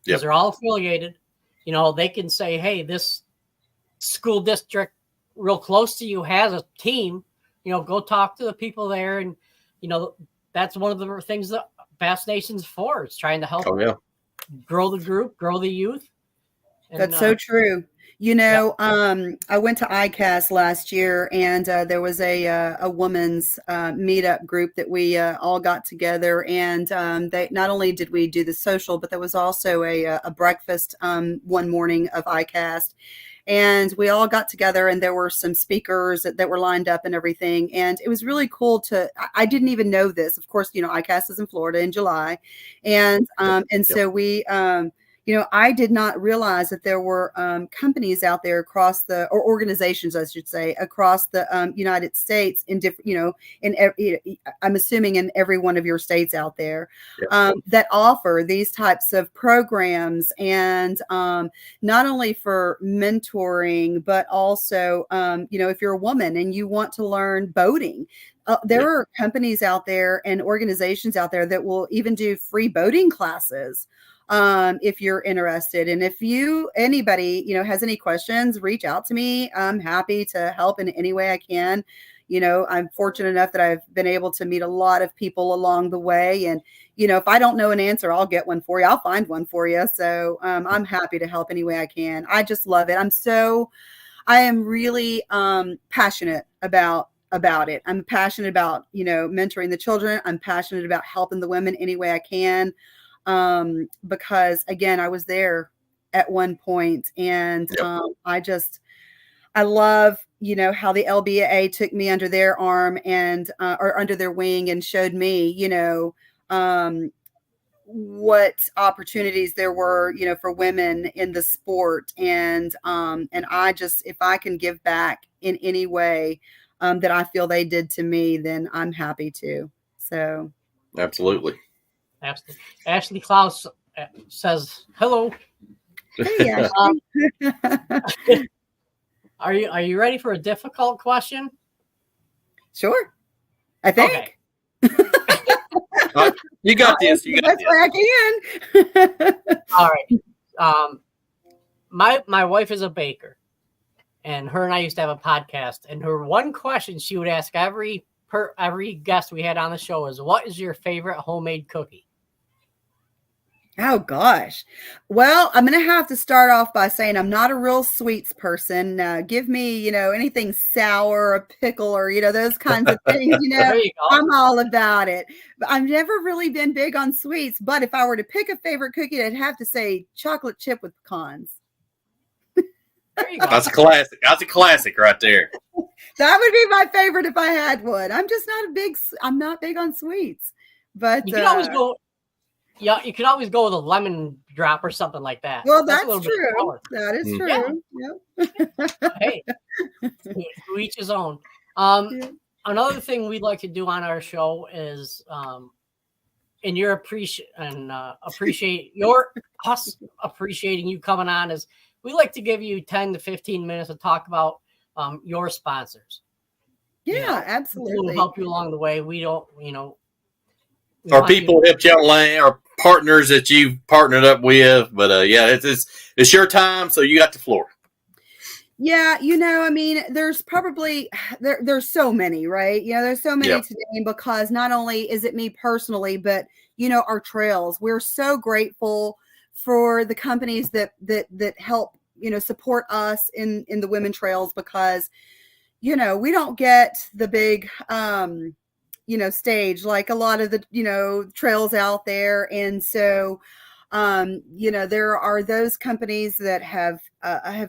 because they're all affiliated. They can say, hey, this school district real close to you has a team. Go talk to the people there, and that's one of the things that Bass Nation's for. It's trying to help grow the group, grow the youth. And, that's so true. I went to ICAST last year, and there was a woman's meetup group that we all got together, and they not only did we do the social, but there was also a breakfast one morning of ICAST, and we all got together, and there were some speakers that were lined up and everything, and it was really cool I didn't even know this. Of course, ICAST is in Florida in July, and so we. I did not realize that there were companies out there or organizations, I should say, across the United States in different, I'm assuming in every one of your states out there, that offer these types of programs, and not only for mentoring, but also, if you're a woman and you want to learn boating, there are companies out there and organizations out there that will even do free boating classes. If you're interested, and if anybody, has any questions, reach out to me. I'm happy to help in any way I can. I'm fortunate enough that I've been able to meet a lot of people along the way. And, if I don't know an answer, I'll get one for you. I'll find one for you. So, I'm happy to help any way I can. I just love it. I am really, passionate about it. I'm passionate about, mentoring the children. I'm passionate about helping the women any way I can. Because again, I was there at one point, and I love, how the LBA took me under their arm and, or under their wing, and showed me, what opportunities there were, for women in the sport. And I just, if I can give back in any way, that I feel they did to me, then I'm happy to. So. Absolutely. Absolutely. Ashley Klaus says hello. Hey, Ashley. Are you ready for a difficult question? Sure. I think. Okay. You got this. You got this. I can. All right. My wife is a baker, and her and I used to have a podcast. And her one question she would ask every guest we had on the show is, "What is your favorite homemade cookie?" Oh, gosh. Well, I'm going to have to start off by saying I'm not a real sweets person. Give me, anything sour, a pickle, or, those kinds of things, I'm all about it. But I've never really been big on sweets. But if I were to pick a favorite cookie, I'd have to say chocolate chip with pecans. There you go. That's a classic. That's a classic right there. That would be my favorite if I had one. I'm not big on sweets. But you can always go. Yeah, you could always go with a lemon drop or something like that. Well, that's true. That is true. Yeah. Hey, to each his own. Another thing we'd like to do on our show is, and appreciate us appreciating you coming on, is we like to give you 10 to 15 minutes to talk about your sponsors. Sure. We like to give you 10 to 15 minutes to talk about your sponsors. We like to give you 10 to 15 minutes to talk about your sponsors. Yeah, People absolutely. help you along the way. We don't, we Or want you people helped you out lane, or partners that you've partnered up with. But yeah, it's your time, so you got the floor. Yeah, I mean, there's probably there's so many, right? There's so many Yep. to name, because not only is it me personally, but our trails. We're so grateful for the companies that help support us in the women trails, because we don't get the big stage like a lot of the trails out there. And so there are those companies that have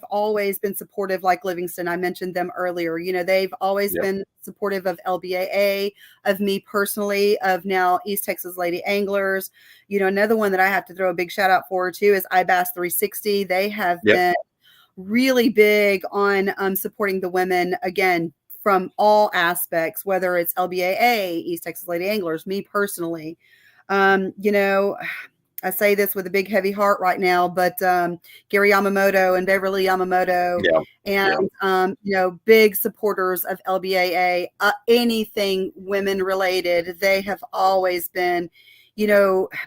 always been supportive, like Livingston. I mentioned them earlier. They've always Yep. been supportive of LBAA, of me personally, of now East Texas Lady Anglers. Another one that I have to throw a big shout out for too is iBass 360. They have Yep. been really big on supporting the women, again, from all aspects, whether it's LBAA, East Texas Lady Anglers, me personally. I say this with a big heavy heart right now, but Gary Yamamoto and Beverly Yamamoto, Yeah. and big supporters of LBAA, anything women related. They have always been,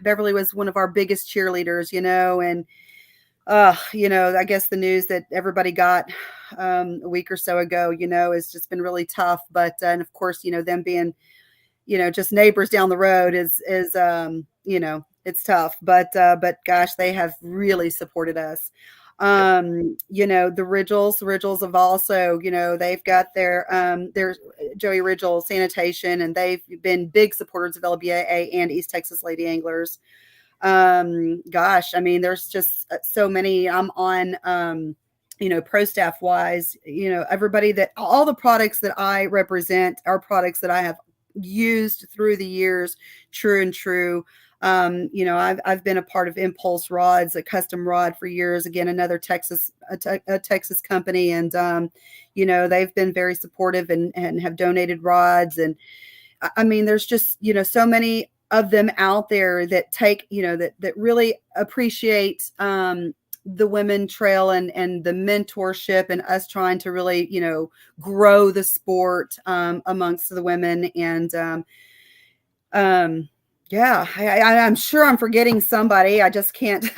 Beverly was one of our biggest cheerleaders, and I guess the news that everybody got a week or so ago, has just been really tough. But and of course, them being, just neighbors down the road is it's tough. But gosh, they have really supported us. The Ridgels have also, they've got their Joey Ridgel Sanitation, and they've been big supporters of LBAA and East Texas Lady Anglers. Gosh, I mean, there's just so many. I'm on pro staff wise, everybody, that all the products that I represent are products that I have used through the years, true and true. I've been a part of Impulse Rods, a custom rod, for years. Again, another Texas company, and they've been very supportive and have donated rods. And I mean, there's just so many of them out there that take that really appreciate the women trail and the mentorship, and us trying to really grow the sport amongst the women. And yeah, I'm sure I'm forgetting somebody. I just can't.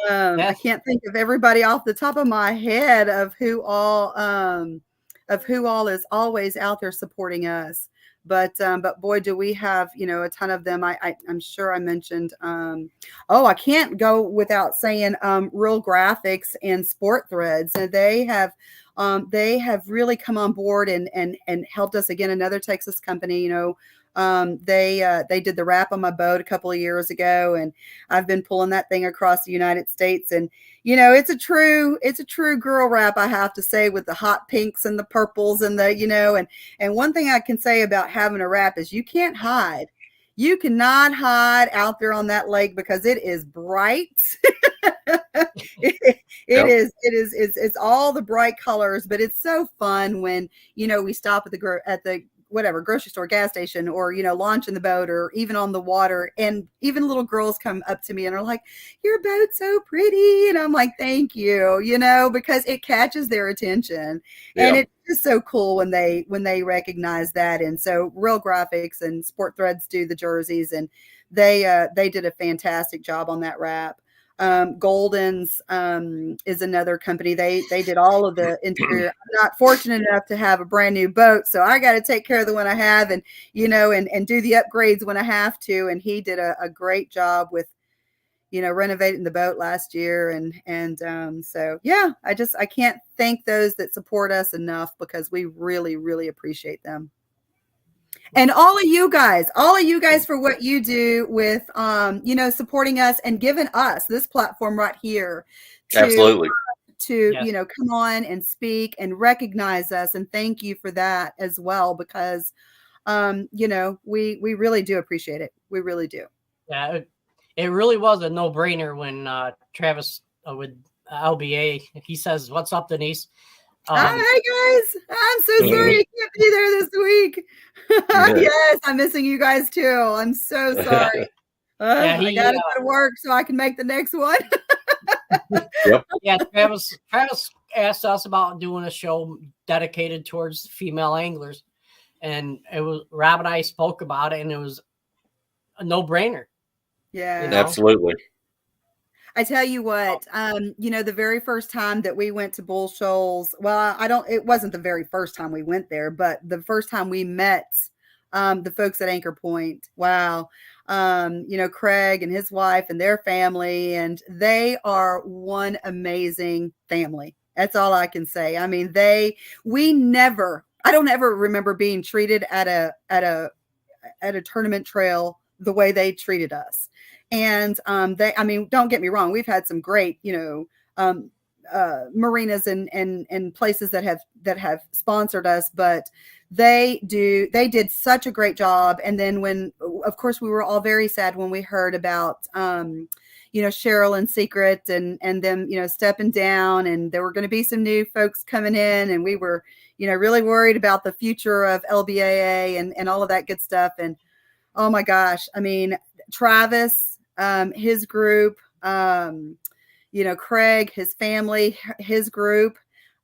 I can't think of everybody off the top of my head of who all is always out there supporting us. But boy, do we have a ton of them. I'm sure I mentioned. I can't go without saying Real Graphics and Sport Threads. And they have really come on board and helped us. Again, another Texas company. They did the wrap on my boat a couple of years ago, and I've been pulling that thing across the United States. And it's a true girl wrap, I have to say, with the hot pinks and the purples and the and one thing I can say about having a wrap is you can't hide. You cannot hide out there on that lake, because it is bright. It's all the bright colors, but it's so fun when we stop at the whatever grocery store, gas station, or launching the boat, or even on the water, and even little girls come up to me and are like, "Your boat's so pretty," and I'm like, "Thank you," because it catches their attention. And it's just so cool when they recognize that. And so Real Graphics and Sport Threads do the jerseys, and they did a fantastic job on that wrap. Golden's is another company. They did all of the interior. I'm not fortunate enough to have a brand new boat, so I got to take care of the one I have, and and do the upgrades when I have to. And he did a great job with renovating the boat last year. And so yeah, I can't thank those that support us enough, because we really, really appreciate them. And all of you guys for what you do with, supporting us and giving us this platform right here Absolutely. to come on and speak and recognize us. And thank you for that as well, because, we really do appreciate it. We really do. Yeah, it really was a no-brainer when Travis with LBA, he says, "What's up, Denise?" Hi guys, I'm so sorry I can't be there this week. Yes, I'm missing you guys too. I'm so sorry. I gotta go to work so I can make the next one. Yep. Yeah, Travis asked us about doing a show dedicated towards female anglers, and it was Rob and I spoke about it, and it was a no-brainer. Yeah. You know? Absolutely. I tell you what, the very first time that we went to Bull Shoals, well, it wasn't the very first time we went there, but the first time we met the folks at Anchor Point. Wow. Craig and his wife and their family, and they are one amazing family. That's all I can say. I mean, I don't ever remember being treated at a tournament trail the way they treated us. And don't get me wrong, we've had some great, marinas and places that have sponsored us, but they did such a great job. And then when, of course, we were all very sad when we heard about Cheryl and Secret and them, stepping down, and there were going to be some new folks coming in, and we were, really worried about the future of LBAA and all of that good stuff. And oh my gosh, I mean, Travis, his group, Craig, his family, his group.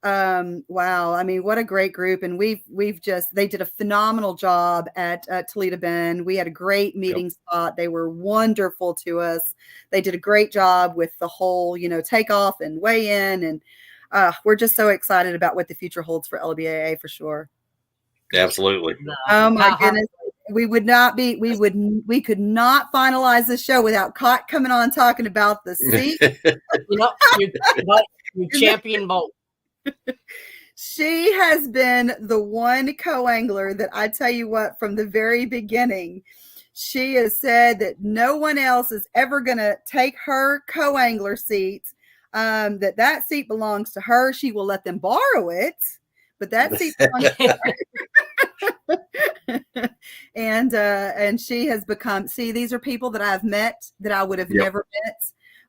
Wow. I mean, what a great group. And they did a phenomenal job at Toledo Bend. We had a great meeting spot. They were wonderful to us. They did a great job with the whole, takeoff and weigh in. And we're just so excited about what the future holds for LBAA for sure. Absolutely. Oh my goodness. We could not finalize the show without Cot coming on talking about the seat. You champion boat. She has been the one co-angler that I tell you what, from the very beginning, she has said that no one else is ever going to take her co-angler seat, that seat belongs to her. She will let them borrow it, but that seat belongs to her. And she has become, these are people that I've met that I would have never met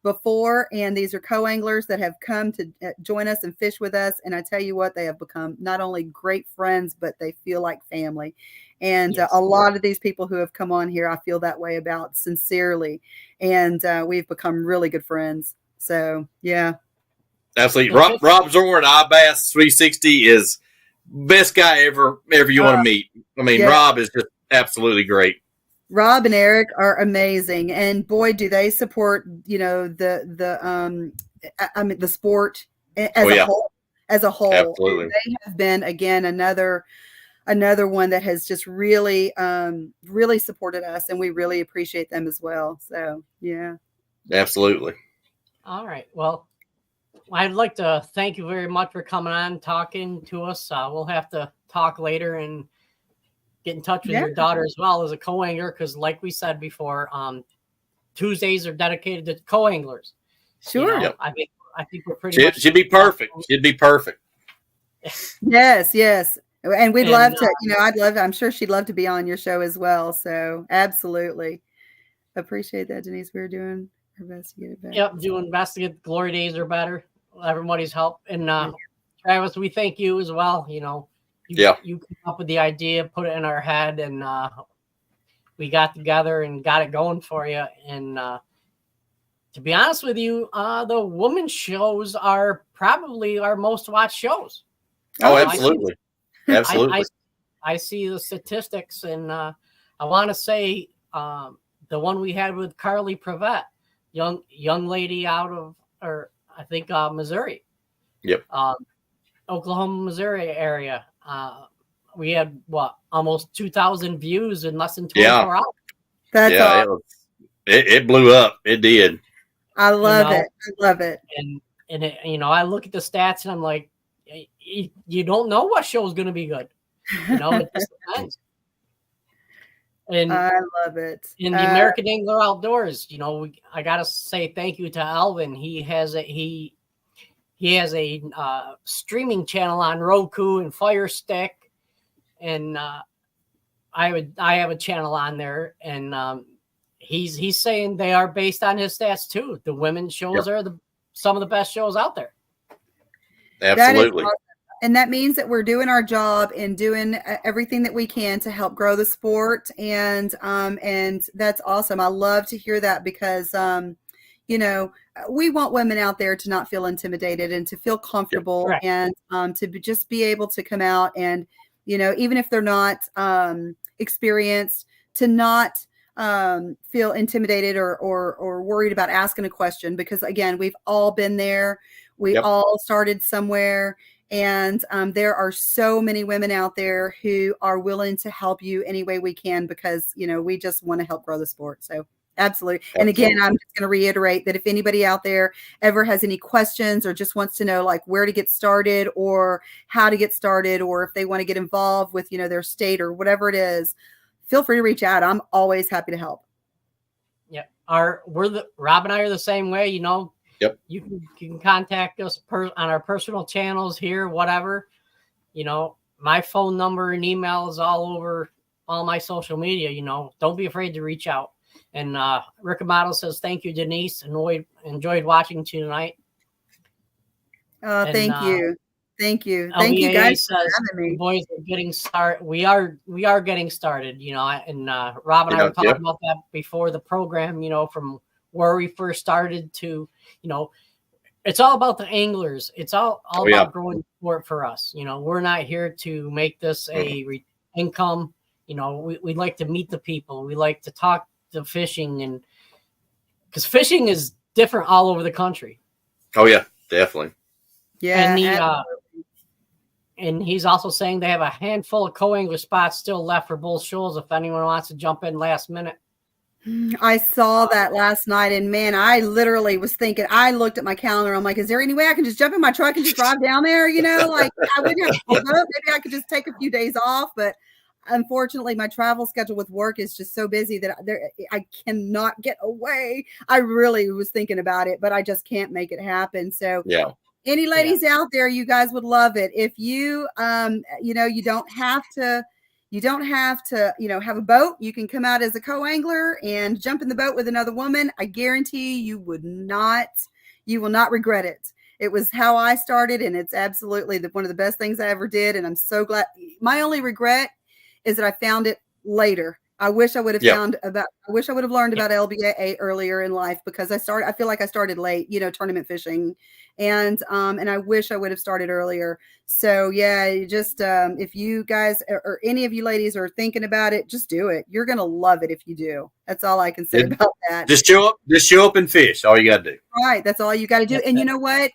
before. And these are co-anglers that have come to join us and fish with us. And I tell you what, they have become not only great friends, but they feel like family. And a lot of these people who have come on here, I feel that way about sincerely. And we've become really good friends. So, yeah. Absolutely. Rob Zorn, iBass 360 is best guy ever you want to meet. I mean, Rob is just absolutely great. Rob and Eric are amazing, and boy, do they support the sport as a whole. Absolutely. And they have been again another one that has just really supported us, and we really appreciate them as well. So yeah, absolutely. All right, well, I'd like to thank you very much for coming on, talking to us. We'll have to talk later and get in touch with your daughter as well as a co-angler, because like we said before, Tuesdays are dedicated to co-anglers. Sure. I think we're pretty much... She'd be perfect. She'd be perfect. Yes. And we'd love to, I'm sure she'd love to be on your show as well. So absolutely. Appreciate that, Denise. We're doing our best to get it back. Yep, doing best to get glory days are better. Everybody's help. And Travis, we thank you as well. You came up with the idea, put it in our head, and we got together and got it going for you. And to be honest with you, the women's shows are probably our most watched shows. Oh, absolutely. Absolutely. I see the statistics, and I want to say the one we had with Carly Prevette, young lady out of, or I think Missouri. Yep. Oklahoma, Missouri area. We had almost 2,000 views in less than 24 hours. That's awesome. It blew up. It did. I love it. I love it. And it, I look at the stats and I'm like, you don't know what show is going to be good. It just depends. And I love it. In the American Angler Outdoors, I got to say thank you to Alvin. He has a streaming channel on Roku and Fire Stick, and I have a channel on there, and he's saying they are based on his stats too. The women's shows are some of the best shows out there. Absolutely. Awesome. And that means that we're doing our job and doing everything that we can to help grow the sport, and that's awesome. I love to hear that because we want women out there to not feel intimidated and to feel comfortable, and just be able to come out and, even if they're not experienced, to not feel intimidated or worried about asking a question, because again, we've all been there. We all started somewhere, and there are so many women out there who are willing to help you any way we can, because, we just want to help grow the sport. So absolutely. And again, I'm just going to reiterate that if anybody out there ever has any questions or just wants to know like where to get started or how to get started, or if they want to get involved with, their state or whatever it is, feel free to reach out. I'm always happy to help. Yeah. Rob and I are the same way, Yep. You can contact us on our personal channels here, whatever, my phone number and email is all over all my social media, don't be afraid to reach out. And Rick Amato says, thank you, Denise. Enjoyed watching tonight. Thank you. Thank you. Thank you guys for having me. Boys are getting started. We are getting started, and Rob and I were talking about that before the program, from where we first started to, it's all about the anglers. It's all about growing sport for us. We're not here to make this a income. We like to meet the people. We like to talk to fishing, and because fishing is different all over the country. Oh yeah, definitely. Yeah. And he's also saying they have a handful of co-angler spots still left for both shoals if anyone wants to jump in last minute. I saw that last night, and man, I literally was thinking, I looked at my calendar. I'm like, is there any way I can just jump in my truck and just drive down there? Like I wouldn't have to pull up. Maybe I could just take a few days off, but unfortunately my travel schedule with work is just so busy that I cannot get away. I really was thinking about it, but I just can't make it happen. So any ladies out there, you guys would love it. If you, you don't have to, have a boat. You can come out as a co-angler and jump in the boat with another woman. I guarantee you will not regret it. It was how I started, and it's absolutely one of the best things I ever did. And I'm so glad. My only regret is that I found it later. I wish I would have learned about LBAA earlier in life, because I feel like I started late, tournament fishing, and I wish I would have started earlier. So just if you guys or any of you ladies are thinking about it, just do it. You're going to love it if you do. That's all I can say about that. Just show up and fish. All you got to do. Right. That's all you got to do. And you know what?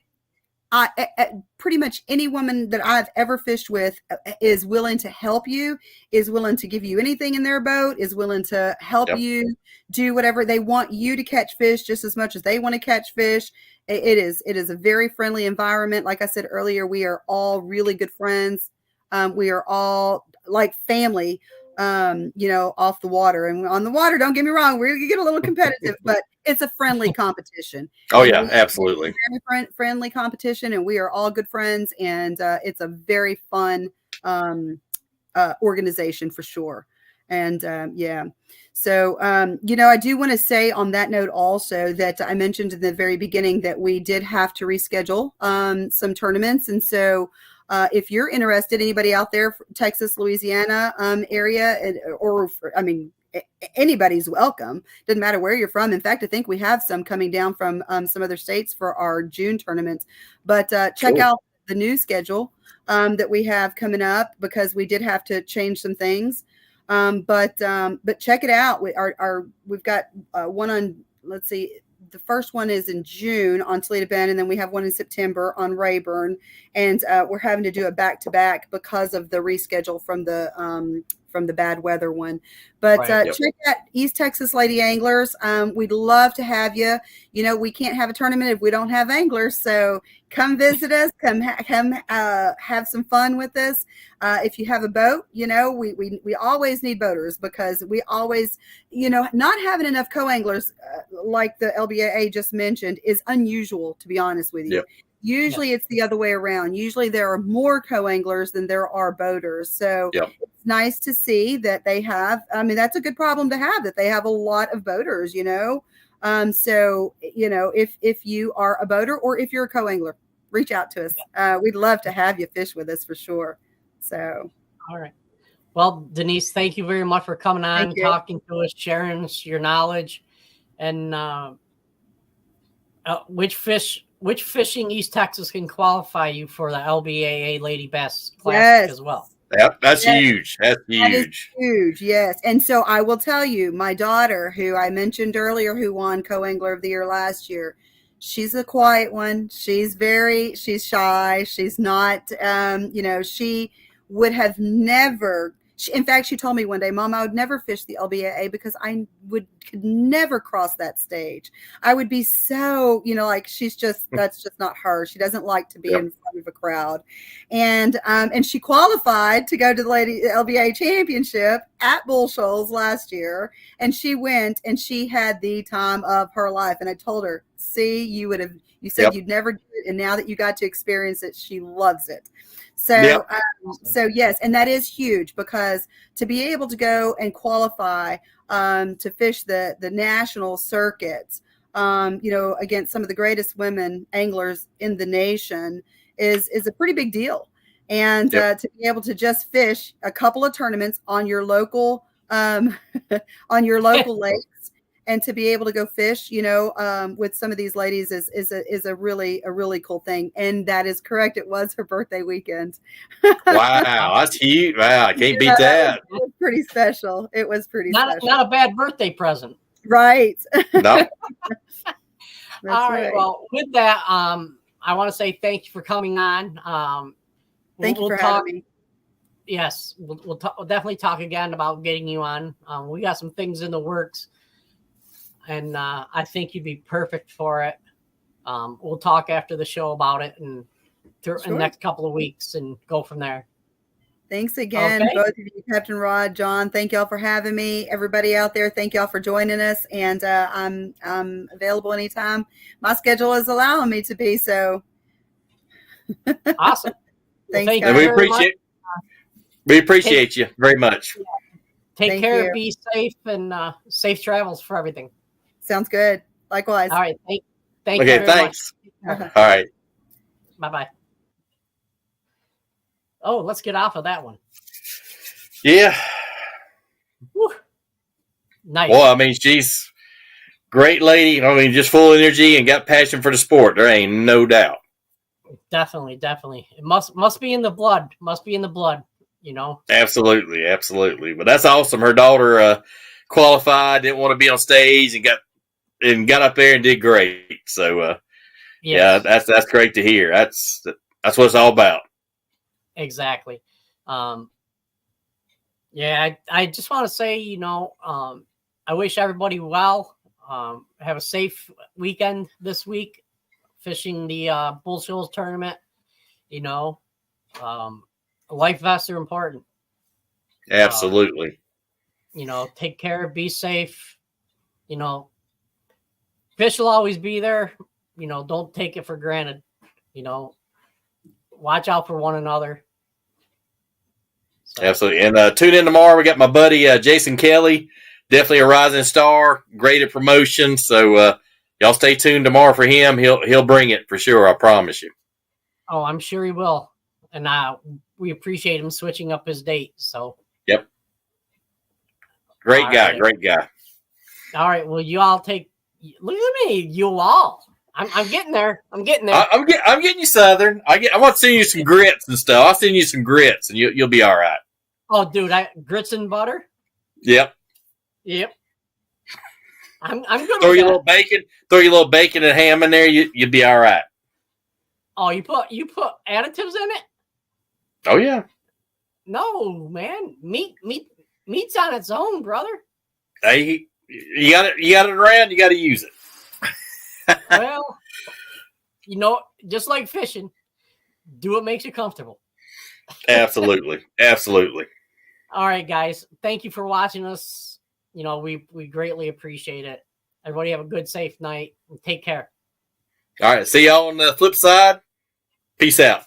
Pretty much any woman that I've ever fished with is willing to help you, is willing to give you anything in their boat, is willing to help you do whatever. They want you to catch fish just as much as they want to catch fish. It is a very friendly environment. Like I said earlier, we are all really good friends. We are all like family, off the water, and on the water, don't get me wrong, we get a little competitive, but it's a friendly competition. Oh yeah, absolutely. Very friendly competition, and we are all good friends, and it's a very fun organization for sure. And so I do want to say on that note also that I mentioned in the very beginning that we did have to reschedule some tournaments, and so if you're interested, anybody out there, Texas, Louisiana area, anybody's welcome. Doesn't matter where you're from. In fact, I think we have some coming down from some other states for our June tournaments. But check out the new schedule that we have coming up, because we did have to change some things. But check it out. We've got one on. Let's see. The first one is in June on Toledo Bend, and then we have one in September on Rayburn, and we're having to do a back-to-back because of the reschedule from the bad weather one. But check out East Texas Lady Anglers. We'd love to have you. We can't have a tournament if we don't have anglers, so come visit us. Come have some fun with us. If you have a boat, we always need boaters, because we always, not having enough co-anglers like the LBAA just mentioned is unusual, to be honest with you. Yep. Usually it's the other way around. Usually there are more co-anglers than there are boaters. So it's nice to see that they have, that's a good problem to have, that they have a lot of boaters, So, if you are a boater or if you're a co-angler, reach out to us. We'd love to have you fish with us for sure. So. All right. Well, Denise, thank you very much for coming on, talking to us, sharing your knowledge. And Which fishing East Texas can qualify you for the LBAA Lady Bass Classic as well? Yep, that's Yes. huge. That's That is huge. huge, yes. And so I will tell you, my daughter, who I mentioned earlier, who won Co-Angler of the Year last year, she's a quiet one. She's shy. She's not, she would have never. In fact, she told me one day, Mom, I would never fish the LBAA because I could never cross that stage. I would be so, like that's just not her. She doesn't like to be in front of a crowd. And she qualified to go to the Lady LBA Championship at Bull Shoals last year. And she went and she had the time of her life. And I told her, see, you said you'd never do it. And now that you got to experience it, she loves it. So, so yes, and that is huge because to be able to go and qualify to fish the national circuits, against some of the greatest women anglers in the nation is a pretty big deal. And to be able to just fish a couple of tournaments on your local lakes. And to be able to go fish, with some of these ladies is a really cool thing. And that is correct. It was her birthday weekend. Wow, that's huge. Wow, I can't beat that. It was pretty special. It was pretty special. Not a bad birthday present. Right. No. All right. Well, with that, I want to say thank you for coming on. Thank you for having me. Yes, we'll definitely talk again about getting you on. We got some things in the works. And I think you'd be perfect for it. We'll talk after the show about it and in the next couple of weeks and go from there. Thanks again, both of you, Captain Rod, John. Thank y'all for having me. Everybody out there, thank y'all for joining us. And I'm available anytime my schedule is allowing me to be. So awesome. Thanks, guys. We appreciate you very much. Take care. Be safe and safe travels for everything. Sounds good. Likewise. All right. Thank you. Okay, thanks. Much. All right. Bye-bye. Oh, let's get off of that one. Yeah. Woo. Nice. Well, I mean, she's great lady. I mean, just full energy and got passion for the sport. There ain't no doubt. Definitely. It must be in the blood. Absolutely. But that's awesome. Her daughter qualified, didn't want to be on stage, and got up there and did great. So yeah, that's great to hear. That's what it's all about. Exactly. I just want to say, I wish everybody well. Have a safe weekend this week, fishing the Bull Shoals tournament. Life vests are important. Absolutely. Take care, be safe. Fish will always be there. Don't take it for granted. Watch out for one another. So. Absolutely. And tune in tomorrow. We got my buddy Jason Kelly, definitely a rising star, great at promotion. So y'all stay tuned tomorrow for him. He'll bring it for sure. I promise you. Oh, I'm sure he will. And we appreciate him switching up his date. So. Yep. Great guy. All right. Well, you all look at me. You all. I'm getting there. I'm getting you Southern. I'm gonna send you some grits and stuff. I'll send you some grits, and you'll be all right. Oh, dude, grits and butter. Yep. I'm good. Throw your little bacon and ham in there. You'll be all right. Oh, you put additives in it? Oh yeah. No, man. Meat's on its own, brother. Hey, you got it around. You got to use it. Well, just like fishing, do what makes you comfortable. Absolutely. All right, guys. Thank you for watching us. We greatly appreciate it. Everybody have a good, safe night and take care. All right. See y'all on the flip side. Peace out.